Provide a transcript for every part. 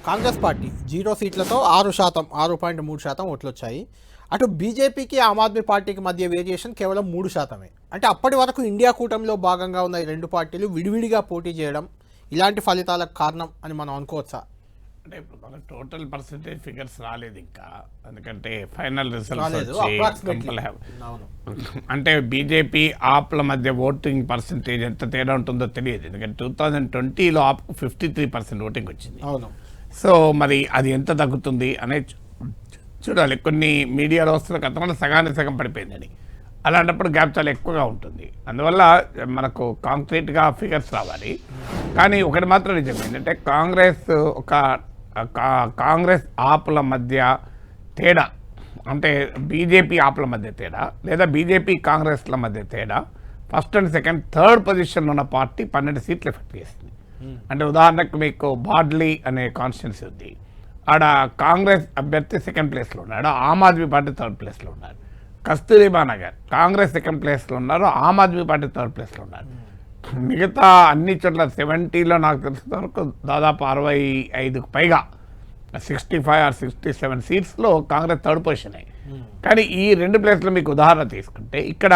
Congress party 0 సీట్లతో 6%, 6.3% ఓట్లు వచ్చాయి. అటు బీజేపీకి ఆమ్ ఆద్మీ పార్టీకి మధ్య వేరియేషన్ కేవలం 3%. అంటే అప్పటి వరకు ఇండియా కూటమిలో భాగంగా ఉన్న ఈ రెండు పార్టీలు విడివిడిగా పోటీ చేయడం ఇలాంటి ఫలితాలకు కారణం అని మనం అనుకోవచ్చా? అంటే ఇప్పుడు మనకు టోటల్ పర్సెంటేజ్ ఫిగర్స్ రాలేదు ఇంకా, ఎందుకంటే ఫైనల్ రాలేదు, రిజల్ట్స్ approximately. అవును. అంటే బీజేపీ ఆప్ల మధ్య ఓటింగ్ పర్సెంటేజ్ ఎంత తేడా ఉంటుందో తెలియదు, ఎందుకంటే 2020లో ఆప్కు 53% ఓటింగ్ వచ్చింది. అవును. సో మరి అది ఎంత తగ్గుతుంది అనేది చూడాలి. కొన్ని మీడియాలో వస్తున్న కథనాలు సగానికి సగం పడిపోయిందని, అలాంటప్పుడు గ్యాప్ చాలా ఎక్కువగా ఉంటుంది. అందువల్ల మనకు కాంక్రీట్గా ఫిగర్స్ రావాలి. కానీ ఒకటి మాత్రం నిజం ఏంటంటే కాంగ్రెస్ ఆపుల మధ్య తేడా, అంటే బీజేపీ ఆపుల మధ్య తేడా లేదా బీజేపీ కాంగ్రెస్ల మధ్య తేడా, ఫస్ట్ అండ్ సెకండ్ థర్డ్ పొజిషన్లో ఉన్న పార్టీ 12 సీట్లు ఎఫెక్ట్ చేస్తుంది. అంటే ఉదాహరణకు మీకు బాడ్లీ అనే కాన్స్టిట్యున్సీ ఉంది, ఆడ కాంగ్రెస్ అభ్యర్థి సెకండ్ ప్లేస్లో ఉన్నాడు, ఆమ్ ఆద్మీ పార్టీ థర్డ్ ప్లేస్లో ఉన్నారు. కస్తూరిబా నగర్ కాంగ్రెస్ సెకండ్ ప్లేస్లో ఉన్నారు, ఆమ్ ఆద్మీ పార్టీ థర్డ్ ప్లేస్లో ఉన్నారు. మిగతా అన్ని చోట్ల 70లో నాకు తెలిసిన వరకు దాదాపు 65కు పైగా 65 or 67 సీట్స్లో కాంగ్రెస్ థర్డ్ పొజిషన్ అయ్యి. కానీ ఈ రెండు ప్లేస్లో మీకు ఉదాహరణ తీసుకుంటే ఇక్కడ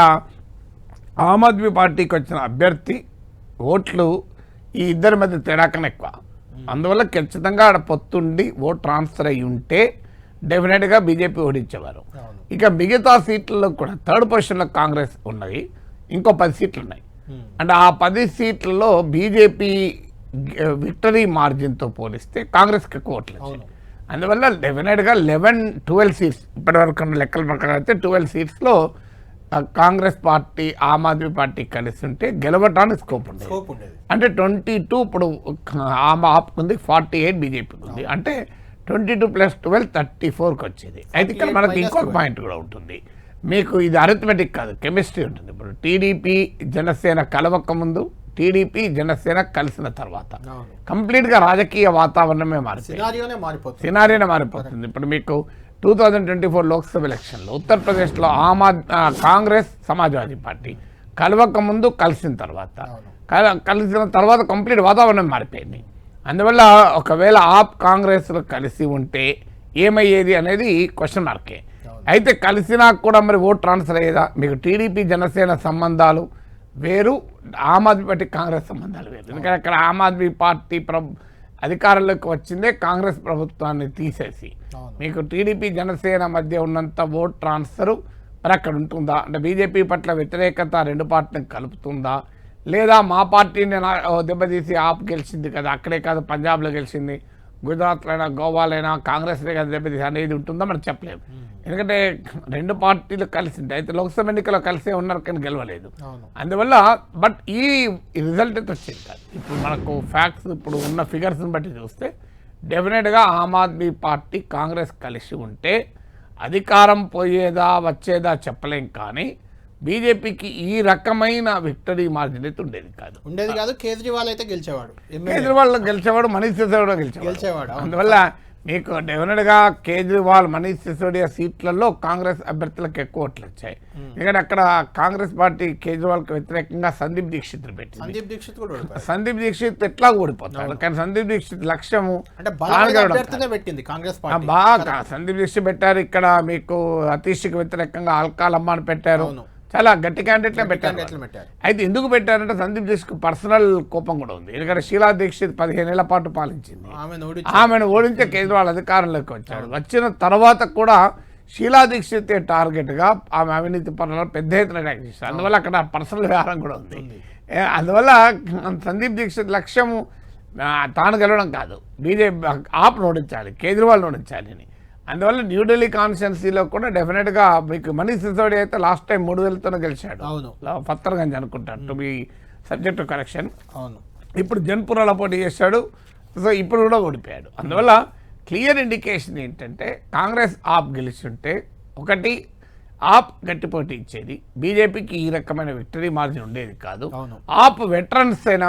ఆమ్ ఆద్మీ పార్టీకి వచ్చిన అభ్యర్థి ఓట్లు ఈ ఇద్దరి మధ్య తేడా కన్నా ఎక్కువ. అందువల్ల ఖచ్చితంగా ఆడ పొత్తుండి ఓట్ ట్రాన్స్ఫర్ అయ్యి ఉంటే డెఫినెట్గా బీజేపీ ఓడించేవారు. ఇక మిగతా సీట్లలో కూడా థర్డ్ పొజిషన్లో కాంగ్రెస్ ఉన్నది, ఇంకో 10 సీట్లు ఉన్నాయి. అంటే ఆ 10 సీట్లలో బీజేపీ విక్టరీ మార్జిన్తో పోలిస్తే కాంగ్రెస్కి ఎక్కువ ఓట్లు వచ్చాయి. అందువల్ల డెఫినెట్గా 11-12 సీట్స్ ఇప్పటివరకు ఉన్న లెక్కల ప్రకారం అయితే 12 సీట్స్లో కాంగ్రెస్ పార్టీ ఆమ్ ఆద్మీ పార్టీ కలిసి ఉంటే గెలవటానికి స్కోప్ ఉండేది. అంటే 22 ఇప్పుడు ఆమ్ ఆప్కి ఉంది, 48 బీజేపీకి ఉంది. అంటే 22 + 12 34కి వచ్చేది. అయితే ఇక్కడ మనకు ఇంకొక పాయింట్ కూడా ఉంటుంది, మీకు ఇది అరిథమెటిక్ కాదు, కెమిస్ట్రీ ఉంటుంది. ఇప్పుడు టీడీపీ జనసేన కలవక ముందు, టీడీపీ జనసేన కలిసిన తర్వాత కంప్లీట్గా రాజకీయ వాతావరణమే సినారియోనే మారిపోతుంది. ఇప్పుడు మీకు 2024 లోక్సభ ఎలక్షన్లో ఉత్తరప్రదేశ్లో కాంగ్రెస్ సమాజ్వాదీ పార్టీ కలవక ముందు కలిసిన తర్వాత కంప్లీట్ వాతావరణం మారిపోయింది. అందువల్ల ఒకవేళ ఆప్ కాంగ్రెస్లో కలిసి ఉంటే ఏమయ్యేది అనేది క్వశ్చన్ మార్కే. అయితే కలిసినా కూడా మరి ఓట్ ట్రాన్స్ఫర్ అయ్యేదా? మీకు టీడీపీ జనసేన సంబంధాలు వేరు, ఆమ్ ఆద్మీ పార్టీ కాంగ్రెస్ సంబంధాలు వేరు. ఎందుకంటే అక్కడ ఆమ్ ఆద్మీ పార్టీ అధికారంలోకి వచ్చిందే కాంగ్రెస్ ప్రభుత్వాన్ని తీసేసి, మీకు టీడీపీ జనసేన మధ్య ఉన్నంత ఓట్ ట్రాన్స్ఫర్ మరి అక్కడ ఉంటుందా? అంటే బీజేపీ పట్ల వ్యతిరేకత రెండు పార్టీలను కలుపుతుందా, లేదా మా పార్టీని దెబ్బతీసి ఆప్ గెలిచింది కదా, అక్కడే కాదు పంజాబ్లో గెలిచింది, గుజరాత్లో అయినా గోవాలైనా కాంగ్రెస్నే కదా దెబ్బతీసి అనేది ఉంటుందో మనం చెప్పలేము. ఎందుకంటే రెండు పార్టీలు కలిసింది, అయితే లోక్సభ ఎన్నికల్లో కలిసే ఉన్నారు కానీ గెలవలేదు. అందువల్ల బట్ ఈ రిజల్ట్ అయితే వచ్చేది కాదు. ఇప్పుడు మనకు ఫ్యాక్ట్స్ ఇప్పుడు ఉన్న ఫిగర్స్ని బట్టి చూస్తే డెఫినెట్గా ఆమ్ ఆద్మీ పార్టీ కాంగ్రెస్ కలిసి ఉంటే అధికారం పోయేదా వచ్చేదా చెప్పలేం, కానీ బీజేపీకి ఈ రకమైన విక్టరీ మార్జిన్ అయితే ఉండేది కాదు. కేజ్రీవాల్ అయితే గెలిచేవాడు, మనీష్ సిసోడియా గెలిచేవాడు. అందువల్ల మీకు డెఫినెట్గా కేజ్రీవాల్, మనీష్ సిసోడియా సీట్లలో కాంగ్రెస్ అభ్యర్థులకు ఎక్కువ ఓట్లు వచ్చాయి. ఎందుకంటే అక్కడ కాంగ్రెస్ పార్టీ కేజ్రీవాల్కి వ్యతిరేకంగా సందీప్ దీక్షిత్ పెట్టింది. సందీప్ దీక్షిత్ ఎట్లా ఓడిపోతాడు, కానీ సందీప్ దీక్షిత్ లక్ష్యము బాగా సందీప్ దీక్షిత్ పెట్టారు. ఇక్కడ మీకు అతీష్కి వ్యతిరేకంగా అల్కాలమ్మ అని పెట్టారు, చాలా గట్టి క్యాండిడేట్లే పెట్టారు. అయితే ఎందుకు పెట్టారంటే సందీప్ దీక్షిత్ పర్సనల్ కోపం కూడా ఉంది. ఎందుకంటే షీలా దీక్షిత్ 15 ఏళ్ల పాటు పాలించింది, ఆమెను ఓడించే కేజ్రీవాల్ అధికారంలోకి వచ్చాడు. వచ్చిన తర్వాత కూడా షీలా దీక్షిత్ టార్గెట్గా ఆమె అవినీతి పనులను పెద్ద ఎత్తున అటాక్ చేశారు. అందువల్ల అక్కడ పర్సనల్ వ్యవహారం కూడా ఉంది. అందువల్ల సందీప్ దీక్షిత్ లక్ష్యము తాను గెలవడం కాదు, బీజేపీ ఆప్ను ఓడించాలి, కేజ్రీవాల్ని ఓడించాలి అని. అందువల్ల న్యూఢిల్లీ కాన్స్టిట్యున్సీలో కూడా డెఫినెట్గా మీకు మనీష్ సిసోడియా అయితే లాస్ట్ టైం 3,000తోనే గెలిచాడు, ఫత్తర్గంజ్ అనుకుంటాను to be subject to correction. ఇప్పుడు జన్పురాలో పోటీ చేశాడు, సో ఇప్పుడు కూడా ఓడిపోయాడు. అందువల్ల క్లియర్ ఇండికేషన్ ఏంటంటే కాంగ్రెస్ ఆప్ గెలిచుంటే ఒకటి ఆప్ గట్టి పోటీ ఇచ్చేది, బీజేపీకి ఈ రకమైన విక్టరీ మార్జిన్ ఉండేది కాదు. ఆప్ వెటరన్స్ అయిన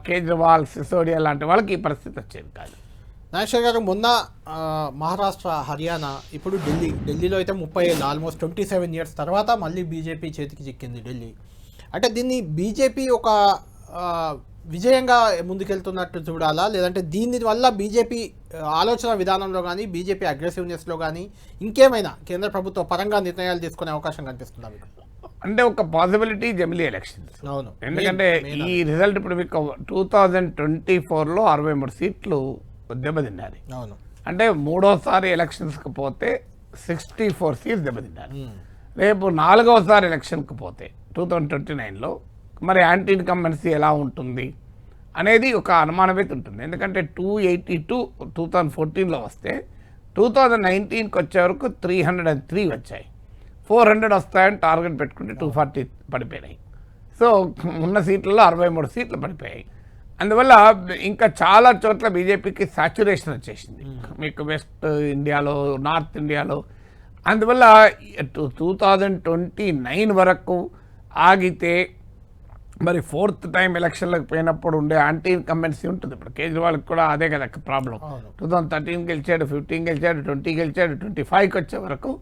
కేజ్రీవాల్, సిసోడియా లాంటి వాళ్ళకి ఈ పరిస్థితి వచ్చేది కాదు. నాగేశ్వర్ గారు, మొన్న మహారాష్ట్ర, హర్యానా, ఇప్పుడు ఢిల్లీలో అయితే 30 ఏళ్ళు, ఆల్మోస్ట్ 27 years తర్వాత మళ్ళీ బీజేపీ చేతికి చిక్కింది ఢిల్లీ. అంటే దీన్ని బీజేపీ ఒక విజయంగా ముందుకెళ్తున్నట్టు చూడాలా, లేదంటే దీని వల్ల బీజేపీ ఆలోచన విధానంలో కానీ బీజేపీ అగ్రెసివ్నెస్లో కానీ ఇంకేమైనా కేంద్ర ప్రభుత్వ పరంగా నిర్ణయాలు తీసుకునే అవకాశం కనిపిస్తుందా మీకు? అంటే ఒక పాసిబిలిటీ జమిలీ ఎలక్షన్స్. అవును, ఎందుకంటే ఈ రిజల్ట్ ఇప్పుడు మీకు 2024లో 63 సీట్లు దెబ్బతిన్నారు. అవును, అంటే మూడోసారి ఎలక్షన్స్కి పోతే 64 సీట్స్ దెబ్బతిన్నారు. రేపు నాలుగవసారి ఎలక్షన్కి పోతే 2029లో మరి యాంటీ ఇన్కంబెన్సీ ఎలా ఉంటుంది అనేది ఒక అనుమానమైతే ఉంటుంది. ఎందుకంటే 282 2014లో వస్తే 2019కి వచ్చే వరకు 303 వచ్చాయి. 400 వస్తాయని టార్గెట్ పెట్టుకుంటే 240 పడిపోయినాయి. సో ఉన్న సీట్లలో 63 సీట్లు పడిపోయాయి. అందువల్ల ఇంకా చాలా చోట్ల బీజేపీకి సాచ్యురేషన్ వచ్చేసింది, మీకు వెస్ట్ ఇండియాలో, నార్త్ ఇండియాలో. అందువల్ల 2029 వరకు ఆగితే మరి ఫోర్త్ టైం ఎలక్షన్లకు పోయినప్పుడు ఉండే యాంటీ ఇన్కంబెన్సీ ఉంటుంది. ఇప్పుడు కేజ్రీవాల్కి కూడా అదే కదా ప్రాబ్లం. 2013 గెలిచాడు, 15 గెలిచాడు, 20 గెలిచాడు, 25కి వచ్చే వరకు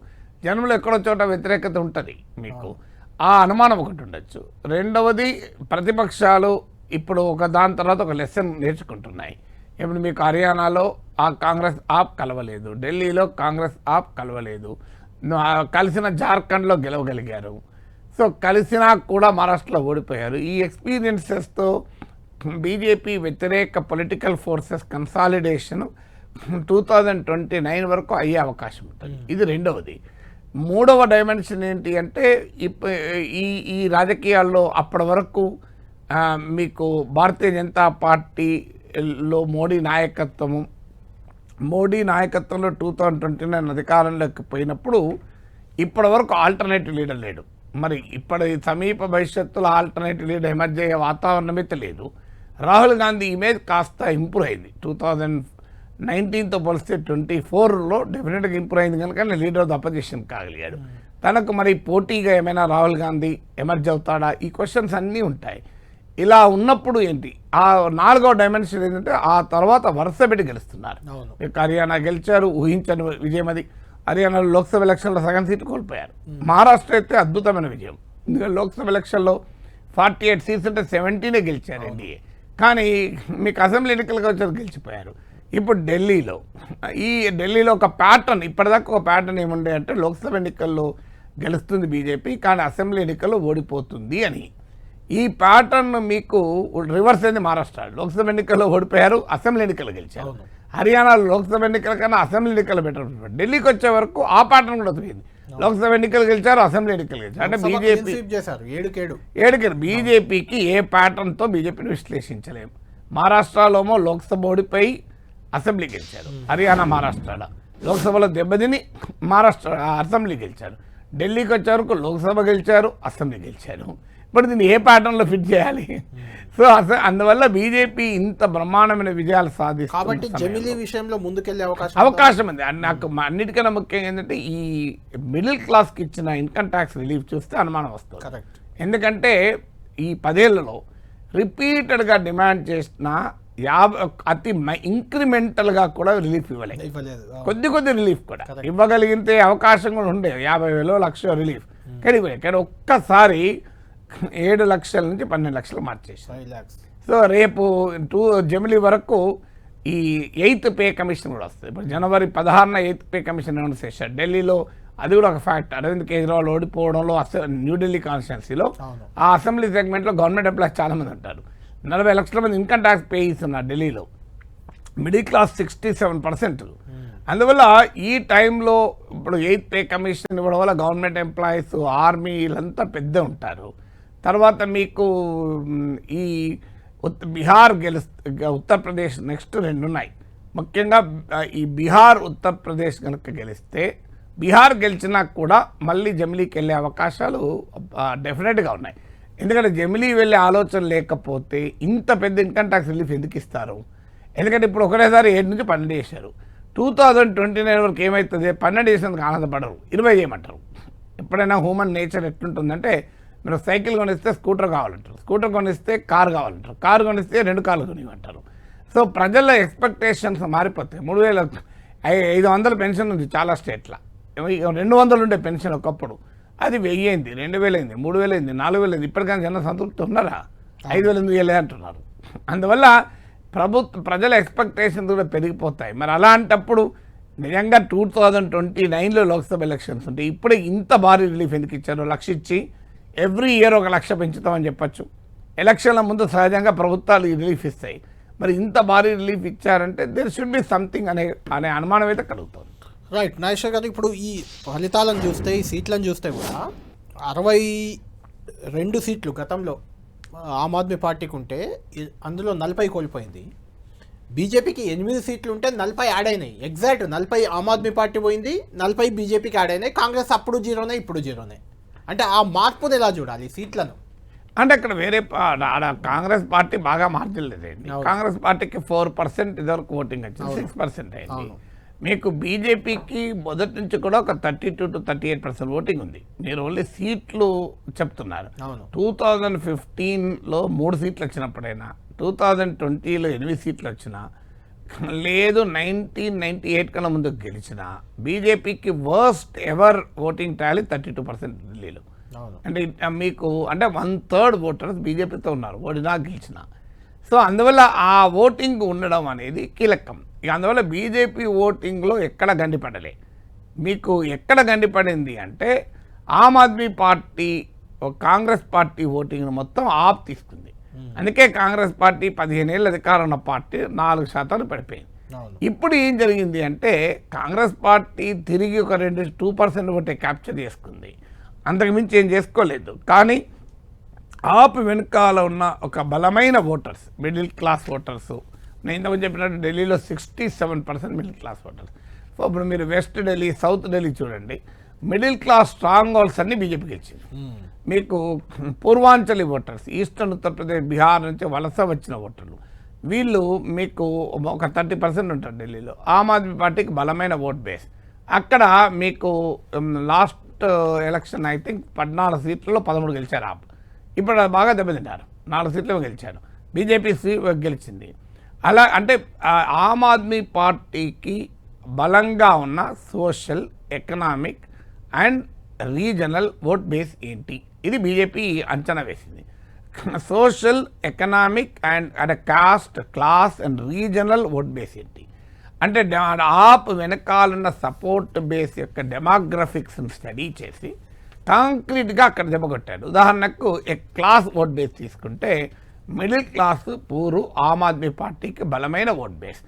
జనంలో ఎక్కడో చోట వ్యతిరేకత ఉంటుంది మీకు. ఆ అనుమానం ఒకటి ఉండొచ్చు. రెండవది ప్రతిపక్షాలు ఇప్పుడు ఒక దాని తర్వాత ఒక లెసన్ నేర్చుకుంటున్నాయి. ఇప్పుడు మీకు హర్యానాలో ఆ కాంగ్రెస్ ఆప్ కలవలేదు, ఢిల్లీలో కాంగ్రెస్ ఆప్ కలవలేదు, కలిసిన జార్ఖండ్లో గెలవగలిగారు. సో కలిసినా కూడా మహారాష్ట్రలో ఓడిపోయారు. ఈ ఎక్స్పీరియన్సెస్తో బీజేపీ వ్యతిరేక పొలిటికల్ ఫోర్సెస్ కన్సాలిడేషన్ 2029 వరకు అయ్యే అవకాశం ఉంటుంది. ఇది రెండవది. మూడవ డైమెన్షన్ ఏంటి అంటే ఈ రాజకీయాల్లో అప్పటి వరకు మీకు భారతీయ జనతా పార్టీలో మోడీ నాయకత్వంలో 2029 అధికారంలోకి పోయినప్పుడు ఇప్పటి వరకు ఆల్టర్నేటివ్ లీడర్ లేడు. మరి ఇప్పటి సమీప భవిష్యత్తులో ఆల్టర్నేటివ్ లీడర్ ఎమర్జ్ అయ్యే వాతావరణమే తెలియదు. రాహుల్ గాంధీ ఇమేజ్ కాస్త ఇంప్రూవ్ అయింది. 2019తో పోలిస్తే 24లో డెఫినెట్గా ఇంప్రూవ్ అయింది కనుక లీడర్ ఆఫ్ ద అపోజిషన్ కాగలిగాడు. తనకు మరి పోటీగా ఏమైనా రాహుల్ గాంధీ ఎమర్జ్ అవుతాడా, ఈ క్వశ్చన్స్ అన్నీ ఉంటాయి. ఇలా ఉన్నప్పుడు ఏంటి ఆ నాలుగో డైమెన్షన్ ఏంటంటే ఆ తర్వాత వరుస పెట్టి గెలుస్తున్నారు. హర్యానా గెలిచారు, ఊహించని విజయం అది. హర్యానాలో లోక్సభ ఎలక్షన్లో సగం సీట్లు కోల్పోయారు. మహారాష్ట్ర అయితే అద్భుతమైన విజయం. ఎందుకంటే లోక్సభ ఎలక్షన్లో 48 సీట్స్ అంటే 17 గెలిచారు ఎన్డీఏ. కానీ మీకు అసెంబ్లీ ఎన్నికలకు వచ్చారు గెలిచిపోయారు. ఇప్పుడు ఢిల్లీలో ఒక ప్యాటర్న్, ఇప్పటిదాకా ఒక ప్యాటర్న్ ఏముండే అంటే లోక్సభ ఎన్నికల్లో గెలుస్తుంది బీజేపీ, కానీ అసెంబ్లీ ఎన్నికల్లో ఓడిపోతుంది అని. ఈ ప్యాటర్న్ మీకు రివర్స్ అయింది. మహారాష్ట్ర లోక్సభ ఎన్నికల్లో ఓడిపోయారు, అసెంబ్లీ ఎన్నికలు గెలిచారు. హర్యానాలో లోక్సభ ఎన్నికల కన్నా అసెంబ్లీ ఎన్నికలు బెటర్. ఢిల్లీకి వచ్చే వరకు ఆ ప్యాటర్న్ కూడా పోయింది. లోక్సభ ఎన్నికలు గెలిచారు, అసెంబ్లీ ఎన్నికలు గెలిచారు. అంటే బీజేపీ ఏడుకేడు బీజేపీకి ఏ ప్యాటర్న్తో బీజేపీని విశ్లేషించలేము. మహారాష్ట్రలోమో లోక్సభ ఓడిపోయి అసెంబ్లీ గెలిచారు, హర్యానా మహారాష్ట్రలో లోక్సభలో దెబ్బతిని అసెంబ్లీ గెలిచారు. ఢిల్లీకి వచ్చే వరకు లోక్సభ గెలిచారు, అసెంబ్లీ గెలిచారు. ఇప్పుడు దీన్ని ఏ ప్యాటర్న్లో ఫిట్ చేయాలి? సో అందువల్ల బీజేపీ ఇంత బ్రహ్మాండమైన విజయాలు సాధిస్తుంది. జమిలీ విషయంలో ముందుకెళ్లే అవకాశం ఉంది. నాకు అన్నిటికన్నా ముఖ్యంగా ఏంటంటే ఈ మిడిల్ క్లాస్కి ఇచ్చిన ఇన్కమ్ ట్యాక్స్ రిలీఫ్ చూస్తే అనుమానం వస్తుంది. ఎందుకంటే ఈ 10 ఏళ్లలో రిపీటెడ్గా డిమాండ్ చేసిన అతి ఇంక్రిమెంటల్గా కూడా రిలీఫ్ ఇవ్వలేదు. కొద్ది రిలీఫ్ కూడా ఇవ్వగలిగితే అవకాశం కూడా ఉండే, 50,000 1,00,000 రిలీఫ్. కానీ ఒక్కసారి 7 లక్షల నుంచి 12 లక్షలు మార్చేసారు. సో రేపు జమిలీ వరకు ఈ 8th పే కమిషన్ కూడా వస్తుంది. ఇప్పుడు జనవరి 16న 8th పే కమిషన్ అనౌన్స్ చేశారు. ఢిల్లీలో అది కూడా ఒక ఫ్యాక్ట్. అరవింద్ కేజ్రీవాల్ ఓడిపోవడంలో న్యూఢిల్లీ కాన్స్టిట్యున్సీలో ఆ అసెంబ్లీ సెగ్మెంట్లో గవర్నమెంట్ ఎంప్లాయీస్ చాలామంది ఉంటారు. 40 లక్షల మంది ఇన్కమ్ ట్యాక్స్ పే ఇస్తున్నారు ఢిల్లీలో. Middle class 67%. అందువల్ల ఈ టైంలో ఇప్పుడు 8th పే కమిషన్ ఇవ్వడం వల్ల గవర్నమెంట్ ఎంప్లాయీస్, ఆర్మీ వీళ్ళంతా పెద్ద ఉంటారు. తర్వాత మీకు ఈ బీహార్ ఉత్తరప్రదేశ్ నెక్స్ట్ 2 ఉన్నాయి. ముఖ్యంగా ఈ బీహార్ ఉత్తరప్రదేశ్ కనుక గెలిస్తే, బీహార్ గెలిచినా కూడా మళ్ళీ జమిలీకి వెళ్ళే అవకాశాలు డెఫినెట్గా ఉన్నాయి. ఎందుకంటే జమిలీ వెళ్ళే ఆలోచన లేకపోతే ఇంత పెద్ద ఇన్కమ్ ట్యాక్స్ రిలీఫ్ ఎందుకు ఇస్తారు? ఎందుకంటే ఇప్పుడు ఒకటేసారి 7 నుంచి 12 చేశారు. 2029 వరకు ఏమవుతుంది? 12 చేసేందుకు ఆనందపడరు, 20 చేయమంటారు. ఎప్పుడైనా హ్యూమన్ నేచర్ ఎట్లుంటుందంటే, మీరు సైకిల్ కొనిస్తే స్కూటర్ కావాలంటారు, స్కూటర్ కొనిస్తే కారు కావాలంటారు, కారు కొనిస్తే 2 కార్లు కొనివ్వంటారు. సో ప్రజల ఎక్స్పెక్టేషన్స్ మారిపోతాయి. 3,500 పెన్షన్ ఉంది చాలా స్టేట్ల. 200 ఉండే పెన్షన్ ఒకప్పుడు, అది 1000 అయింది, 2000 అయింది, 3000 అయింది, 4000 అయింది. ఇప్పటికైనా జనం సంతృప్తి ఉన్నారా? 5,000 ఎందుకు వెళ్ళే అంటున్నారు. అందువల్ల ప్రజల ఎక్స్పెక్టేషన్స్ కూడా పెరిగిపోతాయి. మరి అలాంటప్పుడు నిజంగా 2029లో లోక్సభ ఎలక్షన్స్ ఉంటాయి. ఇప్పుడే ఇంత భారీ రిలీఫ్ ఎందుకు ఇచ్చారు? 1,00,000 ఇచ్చి ఎవ్రీ ఇయర్ 1,00,000 పెంచుతామని చెప్పచ్చు. ఎలక్షన్ల ముందు సహజంగా ప్రభుత్వాలు ఈ రిలీఫ్ ఇస్తాయి. మరి ఇంత భారీ రిలీఫ్ ఇచ్చారంటే దేర్ షుడ్ బి సంథింగ్ అనే అనుమానం అయితే కలుగుతుంది. రైట్ నాగేశ్వర్ గారు, ఇప్పుడు ఈ ఫలితాలను చూస్తే, ఈ సీట్లను చూస్తే కూడా 62 సీట్లు గతంలో ఆమ్ ఆద్మీ పార్టీకి ఉంటే అందులో 40 కోల్పోయింది. బీజేపీకి 8 సీట్లు ఉంటే 40 యాడ్ అయినాయి. ఎగ్జాక్ట్ 40 ఆమ్ ఆద్మీ పార్టీ పోయింది, 40 బీజేపీకి యాడ్ అయినాయి. కాంగ్రెస్ అప్పుడు 0నే, ఇప్పుడు 0నే. అంటే ఆ మార్పుని ఎలా చూడాలి సీట్లను? అంటే అక్కడ వేరే కాంగ్రెస్ పార్టీ బాగా మార్జిన్ లేదండి. కాంగ్రెస్ పార్టీకి 4% ఇదివరకు ఓటింగ్ వచ్చింది, 6% అయింది. మీకు బీజేపీకి మొదటి నుంచి కూడా ఒక 32 to 38% ఓటింగ్ ఉంది. మీరు ఓన్లీ సీట్లు చెప్తున్నారు. 2015లో 3 సీట్లు వచ్చినప్పుడైనా, 2020లో 8 సీట్లు వచ్చినా, లేదు 1998 కన్నా ముందుకు గెలిచిన బీజేపీకి వర్స్ట్ ఎవర్ ఓటింగ్ టాలీ 32% ఢిల్లీలో. అంటే మీకు అంటే 1/3 ఓటర్స్ బీజేపీతో ఉన్నారు, ఓడినా గెలిచిన. సో అందువల్ల ఆ ఓటింగ్ ఉండడం అనేది కీలకం. ఇక అందువల్ల బీజేపీ ఓటింగ్లో ఎక్కడ గండిపడలే. మీకు ఎక్కడ గండిపడింది అంటే ఆమ్ ఆద్మీ పార్టీ కాంగ్రెస్ పార్టీ ఓటింగ్ను మొత్తం ఆప్ తీసుకుంది. అందుకే కాంగ్రెస్ పార్టీ 15 ఏళ్ళ అధికారం ఉన్న పార్టీ 4% పడిపోయింది. ఇప్పుడు ఏం జరిగింది అంటే కాంగ్రెస్ పార్టీ తిరిగి ఒక 2% ఓటే క్యాప్చర్ చేసుకుంది, అంతకుమించి ఏం చేసుకోలేదు. కానీ ఆప్ వెనుకాల ఉన్న ఒక బలమైన ఓటర్స్, మిడిల్ క్లాస్ ఓటర్సు, నేను ఇంతకుముందు చెప్పినట్టు ఢిల్లీలో 67% మిడిల్ క్లాస్ ఓటర్స్. సో ఇప్పుడు మీరు వెస్ట్ ఢిల్లీ, సౌత్ ఢిల్లీ చూడండి, మిడిల్ క్లాస్ స్ట్రాంగ్ హోల్డ్స్ అన్ని బీజేపీకి ఇచ్చింది. మీకు పూర్వాంచలి ఓటర్స్, ఈస్టర్న్ ఉత్తరప్రదేశ్, బీహార్ నుంచి వలస వచ్చిన ఓటర్లు, వీళ్ళు మీకు ఒక 30% ఉంటారు ఢిల్లీలో. ఆమ్ ఆద్మీ పార్టీకి బలమైన ఓట్ బేస్. అక్కడ మీకు లాస్ట్ ఎలక్షన్ ఐ థింక్ 14 సీట్లలో 13 గెలిచారు ఆప్. ఇప్పుడు బాగా దెబ్బతింటారు, 4 సీట్లు గెలిచారు. బీజేపీ గెలిచింది. అలా అంటే ఆమ్ ఆద్మీ పార్టీకి బలంగా ఉన్న social, economic and regional vote base ఏంటి, ఇది బీజేపీ అంచనా వేసింది. Social, economic and cost, class and regional vote base ఏంటి అంటే ఆప్ వెనకాలన్న సపోర్ట్ బేస్ యొక్క డెమోగ్రఫిక్స్ని స్టడీ చేసి కాంక్రీట్గా అక్కడ దెబ్బకొట్టాడు. ఉదాహరణకు క్లాస్ ఓట్ బేస్ తీసుకుంటే మిడిల్ క్లాస్ పూరు ఆమ్ ఆద్మీ పార్టీకి బలమైన ఓట్ బేస్.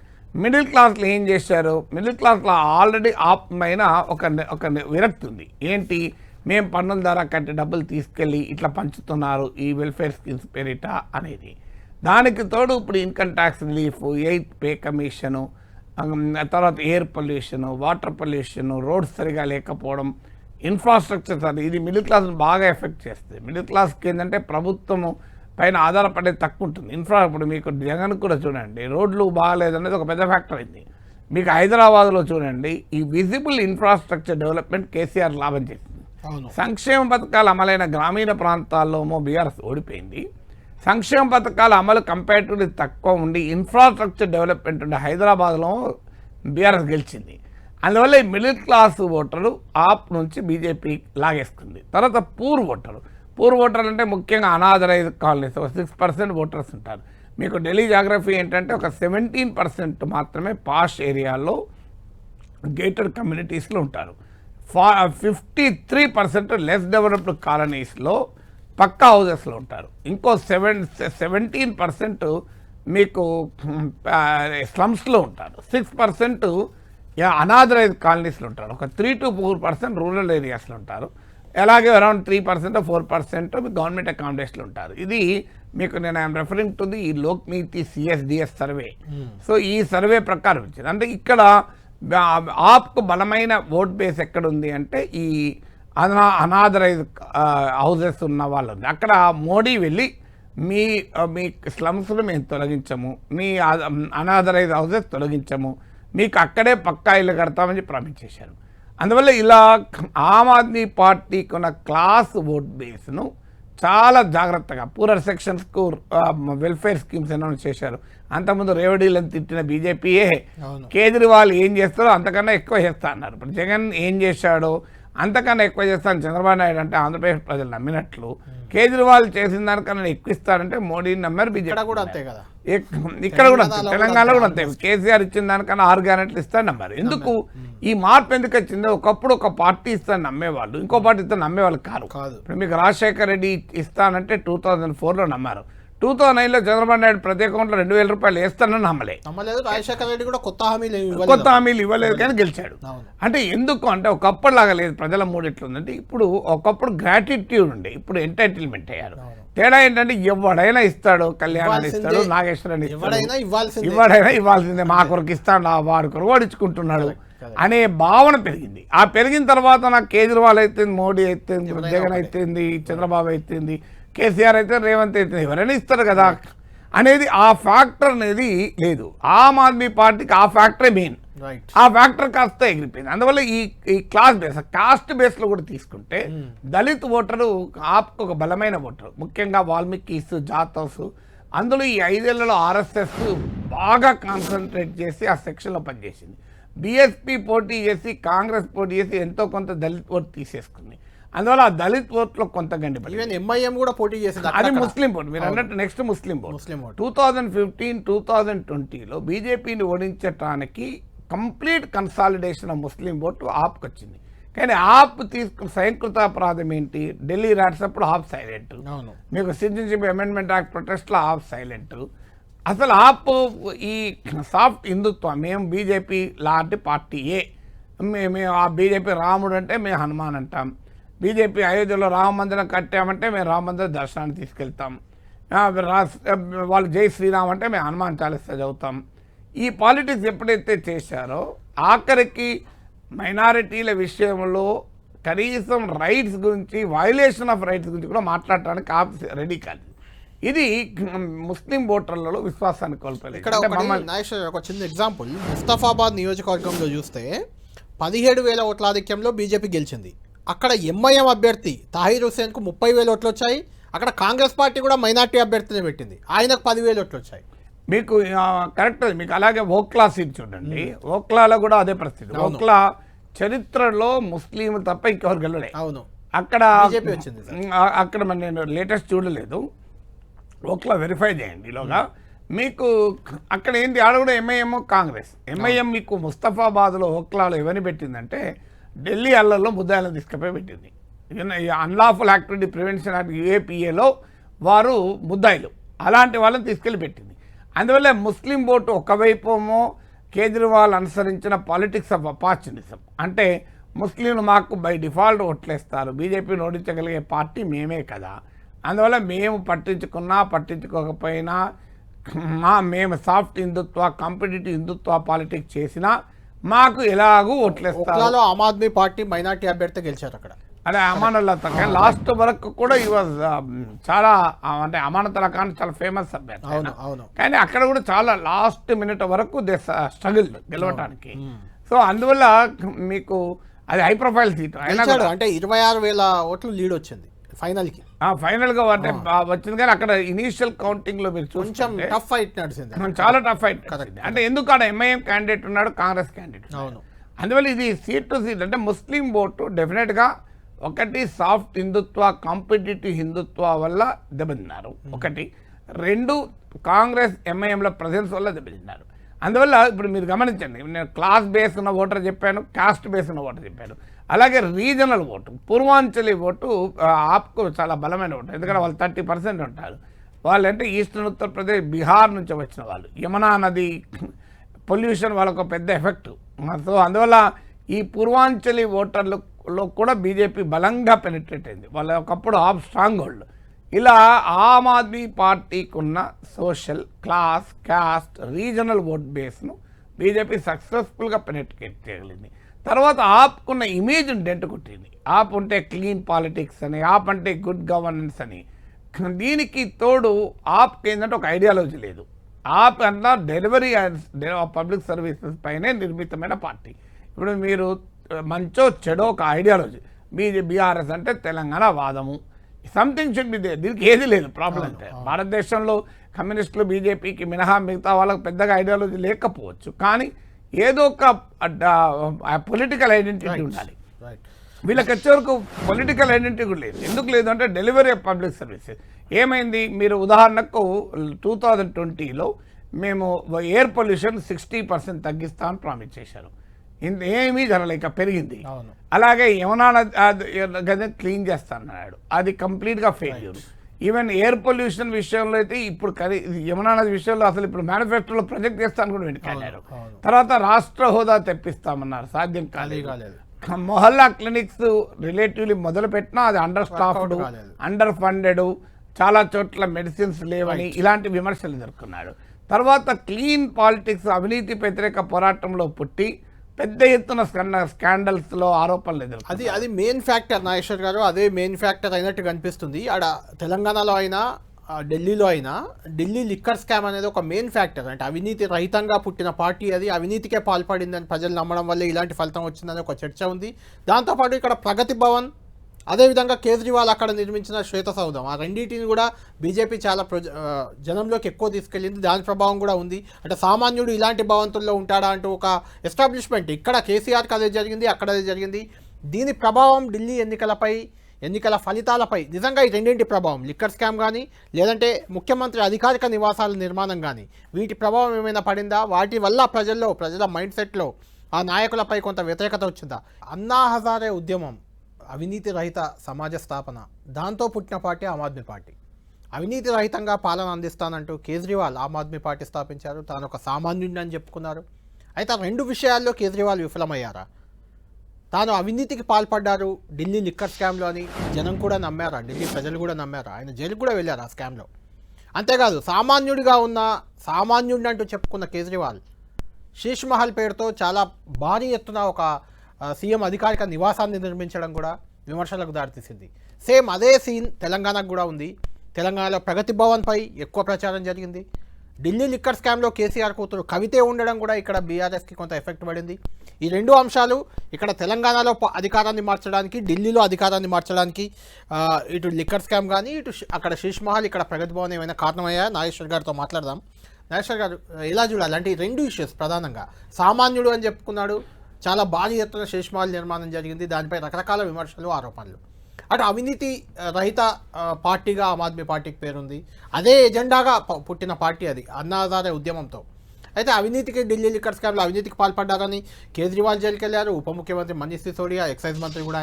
మిడిల్ క్లాస్లో ఏం చేశారు? మిడిల్ క్లాస్లో ఆల్రెడీ ఆప్ పైన ఒక విరక్తి ఉంది. ఏంటి? మేము పన్నుల ద్వారా కట్టే డబ్బులు తీసుకెళ్ళి ఇట్లా పంచుతున్నారు ఈ వెల్ఫేర్ స్కీమ్స్ పేరిట అనేది. దానికి తోడు ఇప్పుడు income tax relief, 8th pay commission, తర్వాత air pollution, water pollution, roads సరిగా లేకపోవడం, ఇన్ఫ్రాస్ట్రక్చర్, ఇది మిడిల్ క్లాస్ని బాగా ఎఫెక్ట్ చేస్తుంది. మిడిల్ క్లాస్కి ఏంటంటే ప్రభుత్వము పైన ఆధారపడేది తక్కువ ఉంటుంది. ఇప్పుడు మీకు జగన్ కూడా చూడండి, రోడ్లు బాగాలేదనేది ఒక పెద్ద ఫ్యాక్టర్ అయింది. మీకు హైదరాబాద్లో చూడండి, ఈ విజిబుల్ ఇన్ఫ్రాస్ట్రక్చర్ డెవలప్మెంట్ కేసీఆర్ లాభం చేసింది. సంక్షేమ పథకాలు అమలైన గ్రామీణ ప్రాంతాల్లో బీఆర్ఎస్ ఓడిపోయింది. సంక్షేమ పథకాల అమలు కంపారిటివ్లీ తక్కువ ఉండి ఇన్ఫ్రాస్ట్రక్చర్ డెవలప్మెంట్ ఉండే హైదరాబాద్లో బీఆర్ఎస్ గెలిచింది. అందువల్ల ఈ మిడిల్ క్లాస్ ఓటరు ఆప్ నుంచి బీజేపీ లాగేసుకుంది. తర్వాత పూర్ ఓటర్లు అంటే ముఖ్యంగా అనాథరైజ్ కాలనీస్, ఒక 6% ఓటర్స్ ఉంటారు. మీకు ఢిల్లీ జాగ్రఫీ ఏంటంటే ఒక 17% మాత్రమే పాష్ ఏరియాలో గేటెడ్ కమ్యూనిటీస్లో ఉంటారు. 53% లెస్ డెవలప్డ్ కాలనీస్లో పక్కా హౌజెస్లో ఉంటారు. ఇంకో 17% మీకు స్లమ్స్లో ఉంటారు. 6% అనాథరైజ్ కాలనీస్లో ఉంటారు. ఒక 3 to 4% రూరల్ ఏరియాస్లో ఉంటారు. అలాగే అరౌండ్ 3% 4% గవర్నమెంట్ అకామిడేషన్లో ఉంటారు. ఇది మీకు నేను ఐఎమ్ రెఫరింగ్ టు ది ఈ లోక్నీతి CSDS సర్వే. సో ఈ సర్వే ప్రకారం వచ్చింది. అంటే ఇక్కడ ఆప్కు బలమైన ఓట్ బేస్ ఎక్కడుంది అంటే ఈ అనాథరైజ్ హౌజెస్ ఉన్న వాళ్ళు ఉంది. అక్కడ మోడీ వెళ్ళి మీ స్లమ్స్ను మేము తొలగించము, మీ అనాథరైజ్ హౌజెస్ తొలగించము, మీకు అక్కడే పక్కా ఇల్లు కడతామని ప్రామిస్ చేశారు. అందువల్ల ఇలా ఆమ్ ఆద్మీ పార్టీకి ఉన్న క్లాస్ ఓట్ బేస్ను చాలా జాగ్రత్తగా పూరర్ సెక్షన్స్కు వెల్ఫేర్ స్కీమ్స్ అనౌన్స్ చేశారు. అంతకుముందు రేవడీలను తిట్టిన బీజేపీయే కేజ్రీవాల్ ఏం చేస్తారో అంతకన్నా ఎక్కువ చేస్తా అన్నారు. ఇప్పుడు జగన్ ఏం చేశాడో అంతకన్నా ఎక్కువ చేస్తాను చంద్రబాబు నాయుడు అంటే ఆంధ్రప్రదేశ్ ప్రజలు నమ్మినట్లు, కేజ్రీవాల్ చేసిన దానికన్నా ఎక్కువ ఇస్తారంటే మోడీని నమ్మారు, బీజేపీ కూడా అంతే కదా. ఇక్కడ కూడా అంతే, తెలంగాణలో కూడా అంతే. కేసీఆర్ ఇచ్చిన దానికన్నా 6 గ్యారెంటీలు ఇస్తాను నమ్మారు. ఎందుకు ఈ మార్పు ఎందుకు వచ్చిందో, ఒకప్పుడు ఒక పార్టీ ఇస్తాను నమ్మేవాళ్ళు, ఇంకో పార్టీ ఇస్తాను నమ్మేవాళ్ళు కాదు. ఇప్పుడు మీకు రాజశేఖర రెడ్డి ఇస్తానంటే 2004లో నమ్మారు. 2009లో చంద్రబాబు నాయుడు ప్రతి అకౌంట్లో 2,000 రూపాయలు వేస్తానని నమ్మలేదు. రాజశేఖర రెడ్డి కూడా కొత్త హామీలు ఇవ్వలేదు కానీ గెలిచాడు. అంటే ఎందుకు అంటే ఒకప్పటిలాగా లేదు, ప్రజల మూడు ఎట్లుందంటే ఇప్పుడు ఒకప్పుడు గ్రాటిట్యూడ్ ఉండే, ఇప్పుడు ఎంటైటిల్మెంట్ అయ్యారు. తేడా ఏంటంటే ఎవడైనా ఇస్తాడు, కళ్యాణాన్ని ఇస్తాడు, నాగేశ్వరాన్ని ఇస్తాడు, ఎవడైనా ఇవ్వాల్సిందే, మా కొరకు ఇస్తాడు, వాడి కొరకు వాడించుకుంటున్నాడు అనే భావన పెరిగింది. ఆ పెరిగిన తర్వాత నాకు కేజ్రీవాల్ అయితేంది, మోడీ అయితేంది, జగన్ అయితేంది, చంద్రబాబు అయితేంది, కేసీఆర్ అయితే, రేవంత్ అయితే ఎవరైనా ఇస్తారు కదా అనేది ఆ ఫ్యాక్టర్ అనేది లేదు. ఆమ్ ఆద్మీ పార్టీకి ఆ ఫ్యాక్టరే మెయిన్. ఆ ఫ్యాక్టర్ కాస్త ఎగిరిపోయింది. అందువల్ల ఈ క్లాస్ బేస్, కాస్ట్ బేస్లో కూడా తీసుకుంటే దళిత్ ఓటరు ఆప్కు ఒక బలమైన ఓటరు, ముఖ్యంగా వాల్మీకిస్, జాతవ్స్. అందులో ఈ 5 ఏళ్లలో ఆర్ఎస్ఎస్ బాగా కాన్సన్ట్రేట్ చేసి ఆ సెక్షన్లో పనిచేసింది. బీఎస్పీ పోటీ చేసి, కాంగ్రెస్ పోటీ చేసి ఎంతో కొంత దళిత్ ఓటు తీసేసుకుంది. అందువల్ల ఆ దళిత్ ఓట్లో కొంత గండిపడింది. ఎంఐఎం కూడా పోటీ చేసింది, అది ముస్లిం ఓటు. మీరు అన్నట్టు నెక్స్ట్ ముస్లిం ఓటు. 2015, 2020లో బీజేపీని ఓడించడానికి complete consolidation of Muslim vote ఆప్కి వచ్చింది. కానీ ఆప్ తీసుకున్న సంస్కృతాపరాధం ఏంటి, ఢిల్లీ ర్యాట్స్ అప్పుడు ఆప్ సైలెంట్, మీకు సిటిజన్షిప్ అమెండ్మెంట్ యాక్ట్ ప్రొటెస్ట్లో ఆప్ సైలెంట్. అసలు ఆప్ ఈ సాఫ్ట్ హిందుత్వం, మేము బీజేపీ లాంటి పార్టీయే, మేము ఆ బీజేపీ రాముడు అంటే మేము హనుమాన్ అంటాం, బీజేపీ అయోధ్యలో రామ మందిరం కట్టామంటే మేము రామ మందిర దర్శనానికి తీసుకెళ్తాం, వాళ్ళు జై శ్రీరామ్ అంటే మేము హనుమాన్ చాలీసా చదువుతాం. ఈ పాలిటిక్స్ ఎప్పుడైతే చేశారో ఆఖరికి మైనారిటీల విషయంలో కనీసం రైట్స్ గురించి, వైలేషన్ ఆఫ్ రైట్స్ గురించి కూడా మాట్లాడటానికి ఆప్ రెడీ కాదు. ఇది ముస్లిం ఓటర్లలో విశ్వాసాన్ని కోల్పోలేదు. ఇక్కడ ఒక చిన్న ఎగ్జాంపుల్, ముస్తఫాబాద్ నియోజకవర్గంలో చూస్తే 17,000 ఓట్ల ఆధిక్యంలో బీజేపీ గెలిచింది. అక్కడ ఎంఐఎం అభ్యర్థి తాహిర్ హుస్సేన్కు 30,000 ఓట్లు వచ్చాయి. అక్కడ కాంగ్రెస్ పార్టీ కూడా మైనార్టీ అభ్యర్థిని పెట్టింది, ఆయనకు 10,000 ఓట్లు వచ్చాయి. మీకు కరెక్ట్. మీకు అలాగే ఓక్లా సీట్ చూడండి, ఓక్లాలో కూడా అదే పరిస్థితి. ఓక్లా చరిత్రలో ముస్లిం తప్ప ఇంకెవరు గెలవలే. అవును, అక్కడ బీజేపీ వచ్చింది. అక్కడ నేను లేటెస్ట్ చూడలేదు, ఓక్లా వెరిఫై చేయండి ఈలోగా. మీకు అక్కడ ఏంటి, ఆడ కూడా ఎంఐఎం కాంగ్రెస్. ఎంఐఎం మీకు ముస్తఫాబాద్లో ఓక్లాలో ఎవరిని పెట్టిందంటే ఢిల్లీ అల్లర్లో ముద్దాయిలను తీసుకుపోయి పెట్టింది. అన్లాఫుల్ యాక్టివిటీ ప్రివెన్షన్ యాక్ట్ యూఏపీఏలో వారు ముద్దాయిలు, అలాంటి వాళ్ళని తీసుకెళ్ళి పెట్టింది. అందువల్ల ముస్లిం ఓటు ఒకవైపేమో కేజ్రీవాల్ అనుసరించిన పాలిటిక్స్ ఆఫ్ అపార్చునిజం, అంటే ముస్లింలు మాకు బై డిఫాల్ట్ ఓట్లేస్తారు, బీజేపీని ఓడించగలిగే పార్టీ మేమే కదా, అందువల్ల మేము పట్టించుకున్నా పట్టించుకోకపోయినా మేము సాఫ్ట్ హిందుత్వ, కాంపిటేటివ్ హిందుత్వ పాలిటిక్స్ చేసినా మాకు ఎలాగూ ఓట్లేస్తారు. ఆమ్ ఆద్మీ పార్టీ మైనార్టీ అభ్యర్థి గెలిచారు అక్కడ. అదే అమానుల్లా ఖాన్ లాస్ట్ వరకు కూడా ఈ వాజ్ చాలా, అంటే అమానతుల్లా ఖాన్ చాలా ఫేమస్ అభ్యర్థి. కానీ అక్కడ కూడా చాలా లాస్ట్ మినిట్ వరకు స్ట్రగుల్ గెలవటానికి. సో అందువల్ల మీకు అది హై ప్రొఫైల్ సీట్ అయినా అంటే 26,000 ఓట్లు లీడ్ వచ్చింది ఫైనల్కి. ఫైనల్గా వచ్చింది. కానీ అక్కడ ఇనీషియల్ కౌంటింగ్లో మీరు కొంచెం టఫ్ ఫైట్ నడిచింది, చాలా టఫ్ ఫైట్. అంటే ఎందుకు అక్కడ ఎంఐఎం క్యాండిడేట్ ఉన్నాడు, కాంగ్రెస్ క్యాండిడేట్. అవును, అందువల్ల ఇది సీట్ టు సీట్. అంటే ముస్లిం ఓటు డెఫినెట్గా ఒకటి సాఫ్ట్ హిందుత్వ, కాంపిటేటివ్ హిందుత్వ వల్ల దెబ్బతిన్నారు ఒకటి. 2 కాంగ్రెస్ ఎంఐఎంల ప్రెజెన్స్ వల్ల దెబ్బతిన్నారు. అందువల్ల ఇప్పుడు మీరు గమనించండి, నేను క్లాస్ బేస్ ఉన్న ఓటర్ చెప్పాను, కాస్ట్ బేస్ ఉన్న ఓటర్ చెప్పాను. అలాగే రీజనల్ ఓటు, పూర్వాంచలి ఓటు ఆప్కు చాలా బలమైన ఓటు. ఎందుకంటే వాళ్ళు 30% ఉంటారు. వాళ్ళు అంటే ఈస్టర్న్ ఉత్తరప్రదేశ్, బీహార్ నుంచి వచ్చిన వాళ్ళు. యమునా నది పొల్యూషన్ వాళ్ళకు పెద్ద ఎఫెక్ట్. సో అందువల్ల ఈ పూర్వాంచలి ఓటర్లలో కూడా బీజేపీ బలంగా పెనిట్రేట్ అయింది. వాళ్ళ ఒకప్పుడు ఆప్ స్ట్రాంగ్ హోల్డ్. ఇలా ఆమ్ ఆద్మీ పార్టీకి ఉన్న social, class, caste, regional vote బేస్ను బీజేపీ సక్సెస్ఫుల్గా పెనిట్రేట్ చేయగలిగింది. తర్వాత ఆప్కున్న ఇమేజ్ని డెంట్ కొట్టింది. ఆప్ అంటే క్లీన్ పాలిటిక్స్ అని, ఆప్ అంటే గుడ్ గవర్నెన్స్ అని. దీనికి తోడు ఆప్కి ఏంటంటే ఒక ఐడియాలజీ లేదు. ఆప్ అన్న డెలివరీ పబ్లిక్ సర్వీసెస్ పైనే నిర్మితమైన పార్టీ. ఇప్పుడు మీరు మంచో చెడో ఒక ఐడియాలజీ. బీఆర్ఎస్ అంటే తెలంగాణ వాదము, సంథింగ్ షుడ్ బి దేర్. దీనికి ఏది లేదు ప్రాబ్లం. అంటే భారతదేశంలో కమ్యూనిస్టులు, బీజేపీకి మినహా మిగతా వాళ్ళకి పెద్దగా ఐడియాలజీ లేకపోవచ్చు, కానీ ఏదో ఒక పొలిటికల్ ఐడెంటిటీ ఉండాలి. వీళ్ళకి వచ్చే వరకు పొలిటికల్ ఐడెంటిటీ కూడా లేదు. ఎందుకు లేదు అంటే డెలివరీ ఆఫ్ పబ్లిక్ సర్వీసెస్. ఏమైంది? మీరు ఉదాహరణకు 2020లో మేము ఎయిర్ పొల్యూషన్ 60% తగ్గిస్తామని ప్రామిస్ చేశారు. ఏమీ జరగలేక పెరిగింది. అలాగే యమునా నది క్లీన్ చేస్తానన్నాడు, అది కంప్లీట్గా ఫెయిల్యూర్. ఈవెన్ ఎయిర్ పొల్యూషన్ విషయంలో అయితే ఇప్పుడు యమునా నది విషయంలో అసలు ఇప్పుడు మేనిఫెస్టోలో ప్రొజెక్ట్ చేస్తాను కూడా వెనుకాడారు. తర్వాత రాష్ట్ర హోదా తెప్పిస్తామన్నారు, సాధ్యం కాలేదు. మొహల్లా క్లినిక్స్ రిలేటివ్లీ మొదలు పెట్టినా అది అండర్ స్టాఫ్డ్, అండర్ ఫండెడ్, చాలా చోట్ల మెడిసిన్స్ లేవని ఇలాంటి విమర్శలు ఎదుర్కొన్నాడు. తర్వాత క్లీన్ పాలిటిక్స్, అవినీతి వ్యతిరేక పోరాటంలో పుట్టి పెద్ద ఎత్తున స్కాండల్స్లో ఆరోపణలు ఎదుర్కొన్నారు. అది మెయిన్ ఫ్యాక్టర్ నాగేశ్వర్ గారు, అదే మెయిన్ ఫ్యాక్టర్ అయినట్టు కనిపిస్తుంది. ఆడ తెలంగాణలో అయినా ఢిల్లీలో అయినా ఢిల్లీ లిక్కర్ స్కామ్ అనేది ఒక మెయిన్ ఫ్యాక్టర్. అంటే అవినీతి రహితంగా పుట్టిన పార్టీ అది, అవినీతికే పాల్పడిందని ప్రజలు నమ్మడం వల్ల ఇలాంటి ఫలితం వచ్చిందని ఒక చర్చ ఉంది. దాంతోపాటు ఇక్కడ ప్రగతి భవన్, అదేవిధంగా కేజ్రీవాల్ అక్కడ నిర్మించిన శ్వేత సౌధం, ఆ రెండింటిని కూడా బీజేపీ చాలా జనంలోకి ఎక్కువ తీసుకెళ్ళింది. దాని ప్రభావం కూడా ఉంది. అంటే సామాన్యుడు ఇలాంటి భవంతుల్లో ఉంటాడా అంటూ ఒక ఎస్టాబ్లిష్మెంట్, ఇక్కడ కేసీఆర్కి అదే జరిగింది, అక్కడ అదే జరిగింది. దీని ప్రభావం ఢిల్లీ ఎన్నికల ఫలితాలపై నిజంగా ఈ రెండింటి ప్రభావం, లిక్కర్ స్కామ్ కానీ లేదంటే ముఖ్యమంత్రి అధికారిక నివాసాల నిర్మాణం కానీ, వీటి ప్రభావం ఏమైనా పడిందా? వాటి వల్ల ప్రజల మైండ్ సెట్లో ఆ నాయకులపై కొంత వ్యతిరేకత వచ్చిందా? అన్నా హజారే ఉద్యమం, అవినీతి రహిత సమాజ స్థాపన, దాంతో పుట్టిన పార్టీ ఆమ్ ఆద్మీ పార్టీ. అవినీతి రహితంగా పాలన అందిస్తానంటూ కేజ్రీవాల్ ఆమ్ ఆద్మీ పార్టీ స్థాపించారు. తాను ఒక సామాన్యుడిని అని చెప్పుకున్నారు. అయితే ఆ రెండు విషయాల్లో కేజ్రీవాల్ విఫలమయ్యారా? తాను అవినీతికి పాల్పడ్డారు ఢిల్లీ లిక్కర్ స్కామ్లో అని జనం కూడా నమ్మారా? ఢిల్లీ ప్రజలు కూడా నమ్మారా? ఆయన జైలుకు కూడా వెళ్ళారు ఆ స్కామ్లో. అంతేకాదు సామాన్యుడిని అంటూ చెప్పుకున్న కేజ్రీవాల్ శీష్ మహల్ పేరుతో చాలా భారీ ఎత్తున ఒక సీఎం అధికారిక నివాసాన్ని నిర్మించడం కూడా విమర్శలకు దారితీసింది. సేమ్ అదే సీన్ తెలంగాణకు కూడా ఉంది. తెలంగాణలో ప్రగతి భవన్పై ఎక్కువ ప్రచారం జరిగింది. ఢిల్లీ లిక్కర్ స్కామ్లో కేసీఆర్ కూతురు కవితే ఉండడం కూడా ఇక్కడ బీఆర్ఎస్కి కొంత ఎఫెక్ట్ పడింది. ఈ రెండు అంశాలు ఇక్కడ తెలంగాణలో అధికారాన్ని మార్చడానికి, ఢిల్లీలో అధికారాన్ని మార్చడానికి ఇటు లిక్కర్ స్కామ్ కానీ, ఇటు అక్కడ శీష్ మహల్, ఇక్కడ ప్రగతి భవన్ ఏమైనా కారణమయ్యా? నాగేశ్వర్ గారితో మాట్లాడదాం. నాగేశ్వర్ గారు, ఎలా చూడాలి? అంటే ఈ రెండు ఇష్యూస్ ప్రధానంగా, సామాన్యుడు అని చెప్పుకున్నాడు, చాలా భారీ ఎత్తున శీష్ మహల్ నిర్మాణం జరిగింది, దానిపై రకరకాల విమర్శలు, ఆరోపణలు. అటు అవినీతి రహిత పార్టీగా ఆమ్ ఆద్మీ పార్టీకి పేరుంది. అదే ఎజెండాగా పుట్టిన పార్టీ అది, అన్నా హజారే ఉద్యమంతో. అయితే అవినీతికి, ఢిల్లీ లిక్కర్ స్కామ్లో అవినీతికి పాల్పడ్డారని కేజ్రీవాల్ జైలుకి వెళ్ళారు. ఉప ముఖ్యమంత్రి మనీష్ సిసోడియా, ఎక్సైజ్ మంత్రి కూడా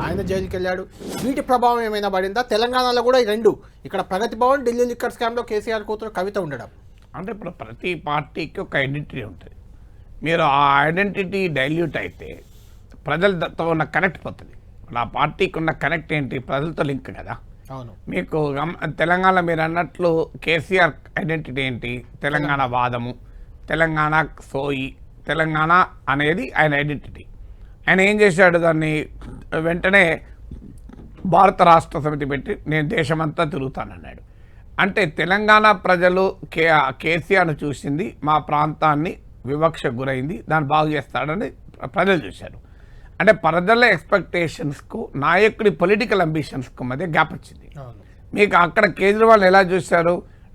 ఆయన జైలుకి వెళ్ళాడు. వీటి ప్రభావం ఏమైనా పడిందా? తెలంగాణలో కూడా ఈ రెండు, ఇక్కడ ప్రగతి భవన్, ఢిల్లీ లిక్కర్ స్కామ్లో కేసీఆర్ కూతురు కవిత ఉండడం. అంటే ఇప్పుడు ప్రతి పార్టీకి ఒక ఐడెంటిటీ ఉంటుంది. మీరు ఆ ఐడెంటిటీ డైల్యూట్ అయితే ప్రజలతో ఉన్న కనెక్ట్ పోతుంది. ఆ పార్టీకి ఉన్న కనెక్ట్ ఏంటి? ప్రజలతో లింక్ కదా. అవును. మీకు తెలంగాణ మీరు అన్నట్లు కేసీఆర్ ఐడెంటిటీ ఏంటి? తెలంగాణ వాదము, తెలంగాణ సోయి, తెలంగాణ అనేది ఆయన ఐడెంటిటీ. ఆయన ఏం చేశాడు? దాన్ని వెంటనే భారత రాష్ట్ర సమితి పెట్టి నేను దేశమంతా తిరుగుతానన్నాడు. అంటే తెలంగాణ ప్రజలు కేసీఆర్ను చూసింది, మా ప్రాంతాన్ని వివక్ష గురైంది, దాన్ని బాగు చేస్తాడని ప్రజలు చూశారు. అంటే ప్రజల ఎక్స్పెక్టేషన్స్కు నాయకుడి పొలిటికల్ అంబిషన్స్కు మధ్య గ్యాప్ వచ్చింది. మీకు అక్కడ కేజ్రీవాల్ ఎలా చూశారు?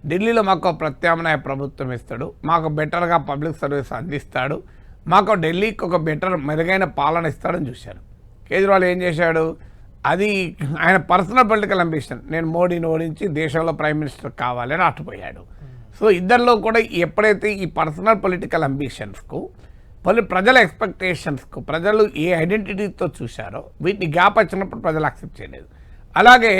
ఢిల్లీలో మాకు ప్రత్యామ్నాయ ప్రభుత్వం ఇస్తాడు, మాకు బెటర్గా పబ్లిక్ సర్వీస్ అందిస్తాడు, మాకు ఢిల్లీకి ఒక మెరుగైన పాలన ఇస్తాడని చూశారు. కేజ్రీవాల్ ఏం చేశాడు? అది ఆయన పర్సనల్ పొలిటికల్ అంబిషన్, నేను మోడీని ఓడించి దేశంలో ప్రైమ్ మినిస్టర్ కావాలని అట్టుపోయాడు. సో ఇద్దరిలో కూడా ఎప్పుడైతే ఈ పర్సనల్ పొలిటికల్ అంబిషన్స్కు ప్రజల ఎక్స్పెక్టేషన్స్కు ప్రజలు ఏ ఐడెంటిటీతో చూశారో వీటిని గ్యాప్ వచ్చినప్పుడు ప్రజలు యాక్సెప్ట్ చేయలేదు. అలాగే